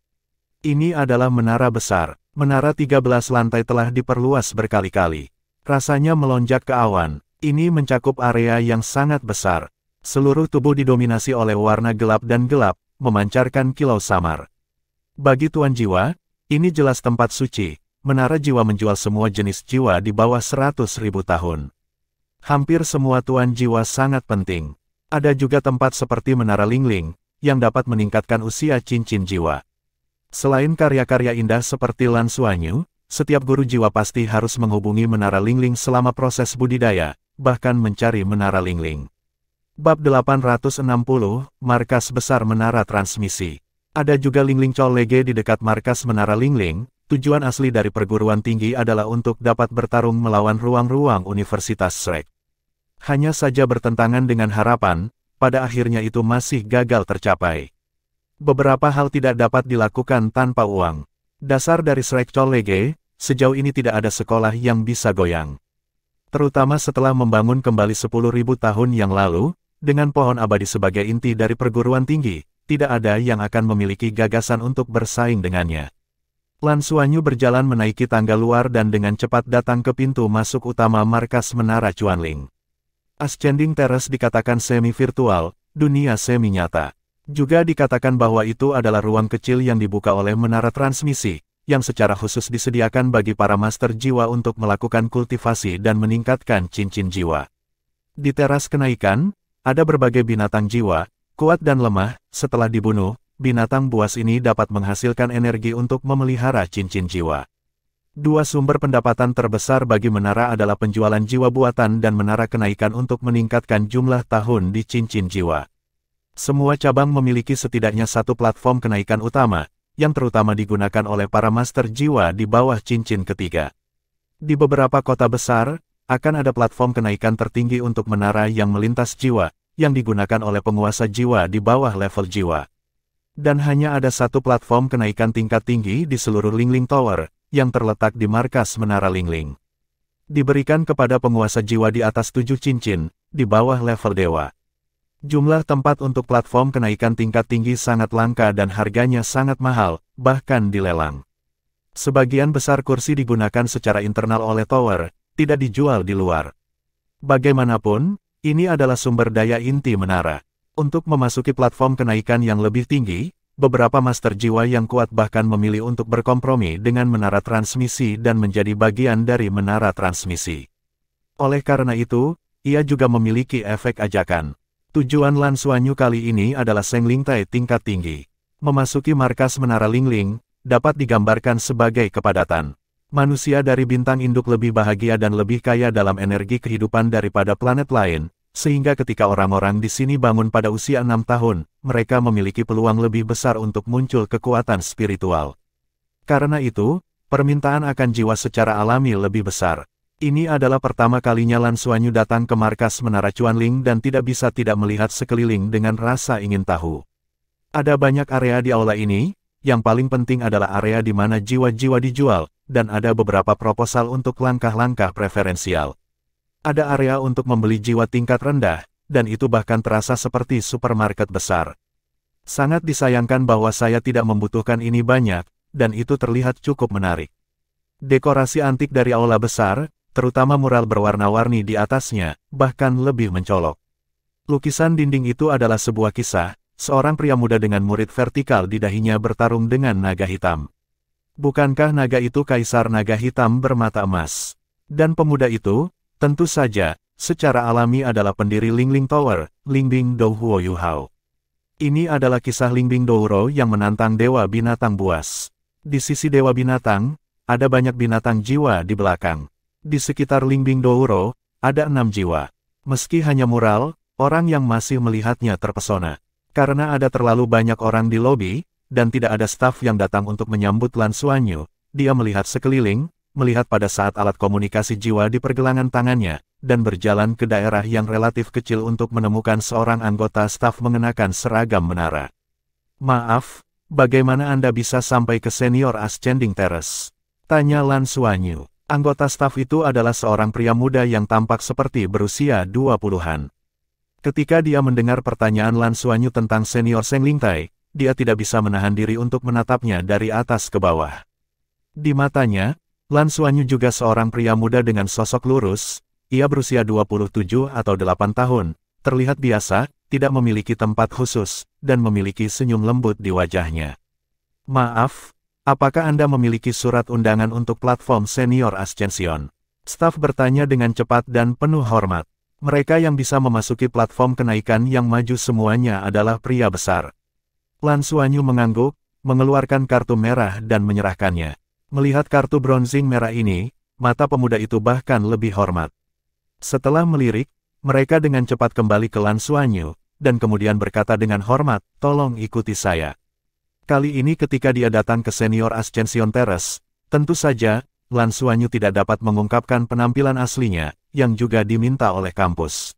Ini adalah menara besar. Menara 13 lantai telah diperluas berkali-kali. Rasanya melonjak ke awan. Ini mencakup area yang sangat besar. Seluruh tubuh didominasi oleh warna gelap dan gelap, memancarkan kilau samar. Bagi Tuan Jiwa, ini jelas tempat suci. Menara Jiwa menjual semua jenis jiwa di bawah 100.000 tahun. Hampir semua Tuan Jiwa sangat penting. Ada juga tempat seperti Menara Lingling, yang dapat meningkatkan usia cincin jiwa. Selain karya-karya indah seperti Lan Xuanyu, setiap guru jiwa pasti harus menghubungi Menara Lingling selama proses budidaya, bahkan mencari Menara Lingling. Bab 860, Markas Besar Menara Transmisi. Ada juga Lingling Chollege di dekat markas Menara Lingling. Tujuan asli dari perguruan tinggi adalah untuk dapat bertarung melawan ruang-ruang Universitas Shrek. Hanya saja bertentangan dengan harapan, pada akhirnya itu masih gagal tercapai. Beberapa hal tidak dapat dilakukan tanpa uang. Dasar dari Shrek Chollege, sejauh ini tidak ada sekolah yang bisa goyang. Terutama setelah membangun kembali 10.000 tahun yang lalu, dengan pohon abadi sebagai inti dari perguruan tinggi, tidak ada yang akan memiliki gagasan untuk bersaing dengannya. Lan Xuanyu berjalan menaiki tangga luar dan dengan cepat datang ke pintu masuk utama markas Menara Chuanling. Ascending Terrace dikatakan semi-virtual, dunia semi-nyata. Juga dikatakan bahwa itu adalah ruang kecil yang dibuka oleh menara transmisi, yang secara khusus disediakan bagi para master jiwa untuk melakukan kultivasi dan meningkatkan cincin jiwa. Di teras kenaikan, ada berbagai binatang jiwa, kuat dan lemah. Setelah dibunuh, binatang buas ini dapat menghasilkan energi untuk memelihara cincin jiwa. Dua sumber pendapatan terbesar bagi menara adalah penjualan jiwa buatan dan menara kenaikan untuk meningkatkan jumlah tahun di cincin jiwa. Semua cabang memiliki setidaknya satu platform kenaikan utama, yang terutama digunakan oleh para master jiwa di bawah cincin ketiga. Di beberapa kota besar, akan ada platform kenaikan tertinggi untuk menara yang melintas jiwa, yang digunakan oleh penguasa jiwa di bawah level jiwa. Dan hanya ada satu platform kenaikan tingkat tinggi di seluruh Lingling Tower, yang terletak di markas Menara Lingling. Diberikan kepada penguasa jiwa di atas 7 cincin, di bawah level dewa. Jumlah tempat untuk platform kenaikan tingkat tinggi sangat langka dan harganya sangat mahal, bahkan dilelang. Sebagian besar kursi digunakan secara internal oleh tower, tidak dijual di luar. Bagaimanapun, ini adalah sumber daya inti menara. Untuk memasuki platform kenaikan yang lebih tinggi, beberapa master jiwa yang kuat bahkan memilih untuk berkompromi dengan menara transmisi dan menjadi bagian dari menara transmisi. Oleh karena itu, ia juga memiliki efek ajakan. Tujuan Lan Xuanyu kali ini adalah Seng Lingtai tingkat tinggi. Memasuki markas Menara Lingling, dapat digambarkan sebagai kepadatan. Manusia dari bintang induk lebih bahagia dan lebih kaya dalam energi kehidupan daripada planet lain, sehingga ketika orang-orang di sini bangun pada usia 6 tahun, mereka memiliki peluang lebih besar untuk muncul kekuatan spiritual. Karena itu, permintaan akan jiwa secara alami lebih besar. Ini adalah pertama kalinya Lan Xuanyu datang ke markas Menara Chuanling dan tidak bisa tidak melihat sekeliling dengan rasa ingin tahu. Ada banyak area di aula ini, yang paling penting adalah area di mana jiwa-jiwa dijual, dan ada beberapa proposal untuk langkah-langkah preferensial. Ada area untuk membeli jiwa tingkat rendah, dan itu bahkan terasa seperti supermarket besar. Sangat disayangkan bahwa saya tidak membutuhkan ini banyak, dan itu terlihat cukup menarik. Dekorasi antik dari aula besar, terutama mural berwarna-warni di atasnya, bahkan lebih mencolok. Lukisan dinding itu adalah sebuah kisah, seorang pria muda dengan murid vertikal di dahinya bertarung dengan naga hitam. Bukankah naga itu kaisar naga hitam bermata emas? Dan pemuda itu, tentu saja, secara alami adalah pendiri Lingling Tower, Lingbing Douhuo Yuhao. Ini adalah kisah Lingbing Douhuo yang menantang Dewa Binatang Buas. Di sisi Dewa Binatang, ada banyak binatang jiwa di belakang. Di sekitar Lingbing Douhuo, ada 6 jiwa. Meski hanya mural, orang yang masih melihatnya terpesona. Karena ada terlalu banyak orang di lobi, dan tidak ada staf yang datang untuk menyambut Lan Xuanyu, dia melihat sekeliling, melihat pada saat alat komunikasi jiwa di pergelangan tangannya, dan berjalan ke daerah yang relatif kecil untuk menemukan seorang anggota staf mengenakan seragam menara. Maaf, bagaimana Anda bisa sampai ke Senior Ascending Terrace? Tanya Lan Xuanyu. Anggota staf itu adalah seorang pria muda yang tampak seperti berusia 20-an. Ketika dia mendengar pertanyaan Lan Xuanyu tentang senior Seng Lingtai, dia tidak bisa menahan diri untuk menatapnya dari atas ke bawah. Di matanya, Lan Xuanyu juga seorang pria muda dengan sosok lurus, ia berusia 27 atau 8 tahun, terlihat biasa, tidak memiliki tempat khusus, dan memiliki senyum lembut di wajahnya. Maaf, apakah Anda memiliki surat undangan untuk platform Senior Ascension? Staf bertanya dengan cepat dan penuh hormat. Mereka yang bisa memasuki platform kenaikan yang maju semuanya adalah pria besar. Lan Xuanyu mengangguk, mengeluarkan kartu merah dan menyerahkannya. Melihat kartu bronzing merah ini, mata pemuda itu bahkan lebih hormat. Setelah melirik, mereka dengan cepat kembali ke Lan Xuanyu, dan kemudian berkata dengan hormat, "Tolong ikuti saya." Kali ini ketika dia datang ke Senior Ascension Terrace, tentu saja, Lan Xuanyu tidak dapat mengungkapkan penampilan aslinya, yang juga diminta oleh kampus.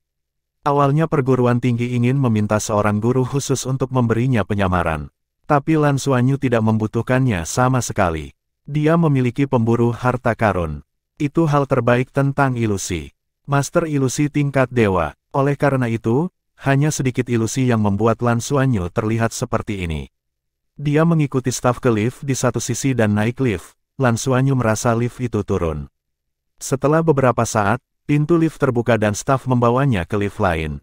Awalnya perguruan tinggi ingin meminta seorang guru khusus untuk memberinya penyamaran. Tapi Lan Xuanyu tidak membutuhkannya sama sekali. Dia memiliki pemburu harta karun. Itu hal terbaik tentang ilusi. Master ilusi tingkat dewa. Oleh karena itu, hanya sedikit ilusi yang membuat Lan Xuanyu terlihat seperti ini. Dia mengikuti staf ke lift di satu sisi dan naik lift. Lan Xuanyu merasa lift itu turun. Setelah beberapa saat, pintu lift terbuka dan staf membawanya ke lift lain.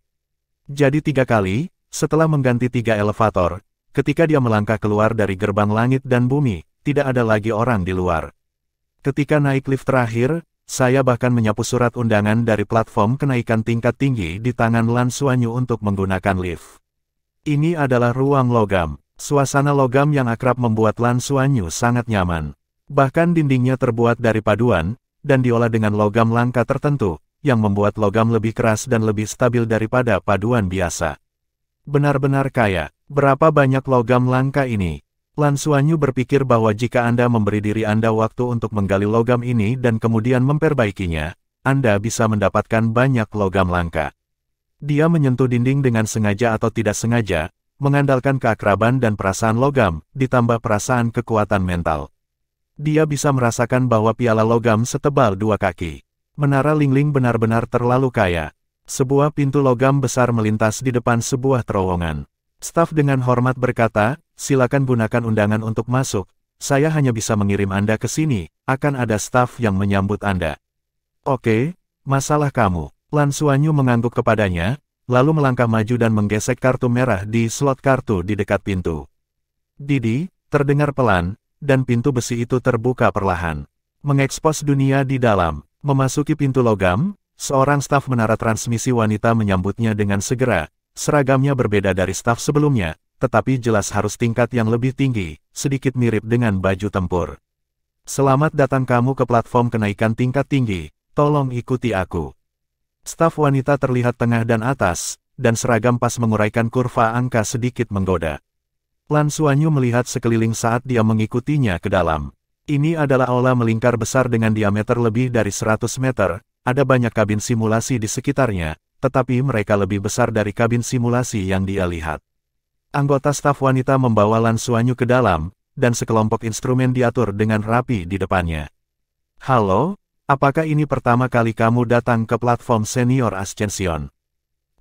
Jadi 3 kali, setelah mengganti 3 elevator, ketika dia melangkah keluar dari gerbang langit dan bumi, tidak ada lagi orang di luar. Ketika naik lift terakhir, saya bahkan menyapu surat undangan dari platform kenaikan tingkat tinggi di tangan Lan Xuanyu untuk menggunakan lift. Ini adalah ruang logam. Suasana logam yang akrab membuat Lan Xuanyu sangat nyaman. Bahkan dindingnya terbuat dari paduan, dan diolah dengan logam langka tertentu, yang membuat logam lebih keras dan lebih stabil daripada paduan biasa. Benar-benar kaya. Berapa banyak logam langka ini? Lan Xuanyu berpikir bahwa jika Anda memberi diri Anda waktu untuk menggali logam ini dan kemudian memperbaikinya, Anda bisa mendapatkan banyak logam langka. Dia menyentuh dinding dengan sengaja atau tidak sengaja, mengandalkan keakraban dan perasaan logam, ditambah perasaan kekuatan mental. Dia bisa merasakan bahwa piala logam setebal 2 kaki. Menara Lingling benar-benar terlalu kaya. Sebuah pintu logam besar melintas di depan sebuah terowongan. Staf dengan hormat berkata, "Silakan gunakan undangan untuk masuk. Saya hanya bisa mengirim Anda ke sini, akan ada staf yang menyambut Anda." "Oke, masalah kamu." Lan Xuanyu mengangguk kepadanya, lalu melangkah maju dan menggesek kartu merah di slot kartu di dekat pintu. Didi, terdengar pelan, dan pintu besi itu terbuka perlahan. Mengekspos dunia di dalam. Memasuki pintu logam, seorang staf menara transmisi wanita menyambutnya dengan segera. Seragamnya berbeda dari staf sebelumnya, tetapi jelas harus tingkat yang lebih tinggi, sedikit mirip dengan baju tempur. Selamat datang kamu ke platform kenaikan tingkat tinggi, tolong ikuti aku. Staf wanita terlihat tengah dan atas, dan seragam pas menguraikan kurva angka sedikit menggoda. Lan Xuanyu melihat sekeliling saat dia mengikutinya ke dalam. Ini adalah aula melingkar besar dengan diameter lebih dari 100 meter, ada banyak kabin simulasi di sekitarnya, tetapi mereka lebih besar dari kabin simulasi yang dia lihat. Anggota staf wanita membawa Lan Xuanyu ke dalam, dan sekelompok instrumen diatur dengan rapi di depannya. Halo, apakah ini pertama kali kamu datang ke platform Senior Ascension?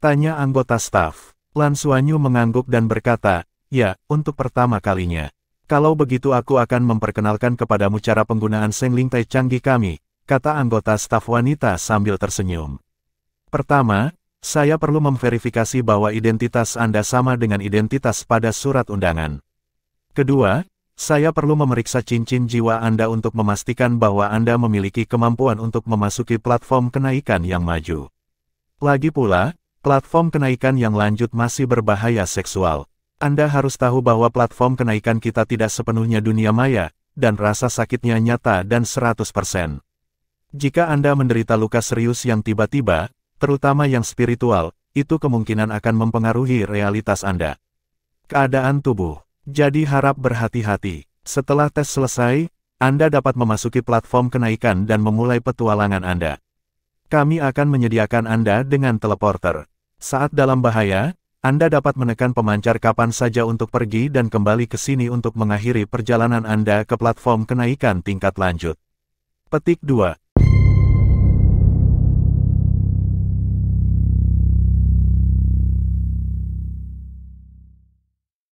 Tanya anggota staf. Lan Xuanyu mengangguk dan berkata, ya, untuk pertama kalinya. Kalau begitu aku akan memperkenalkan kepadamu cara penggunaan Sengling Tai canggih kami, kata anggota staf wanita sambil tersenyum. Pertama, saya perlu memverifikasi bahwa identitas Anda sama dengan identitas pada surat undangan. Kedua, saya perlu memeriksa cincin jiwa Anda untuk memastikan bahwa Anda memiliki kemampuan untuk memasuki platform kenaikan yang maju. Lagi pula, platform kenaikan yang lanjut masih berbahaya seksual. Anda harus tahu bahwa platform kenaikan kita tidak sepenuhnya dunia maya, dan rasa sakitnya nyata dan 100%. Jika Anda menderita luka serius yang tiba-tiba, terutama yang spiritual, itu kemungkinan akan mempengaruhi realitas Anda. Keadaan tubuh. Jadi harap berhati-hati. Setelah tes selesai, Anda dapat memasuki platform kenaikan dan memulai petualangan Anda. Kami akan menyediakan Anda dengan teleporter. Saat dalam bahaya, Anda dapat menekan pemancar kapan saja untuk pergi dan kembali ke sini untuk mengakhiri perjalanan Anda ke platform kenaikan tingkat lanjut. Petik 2.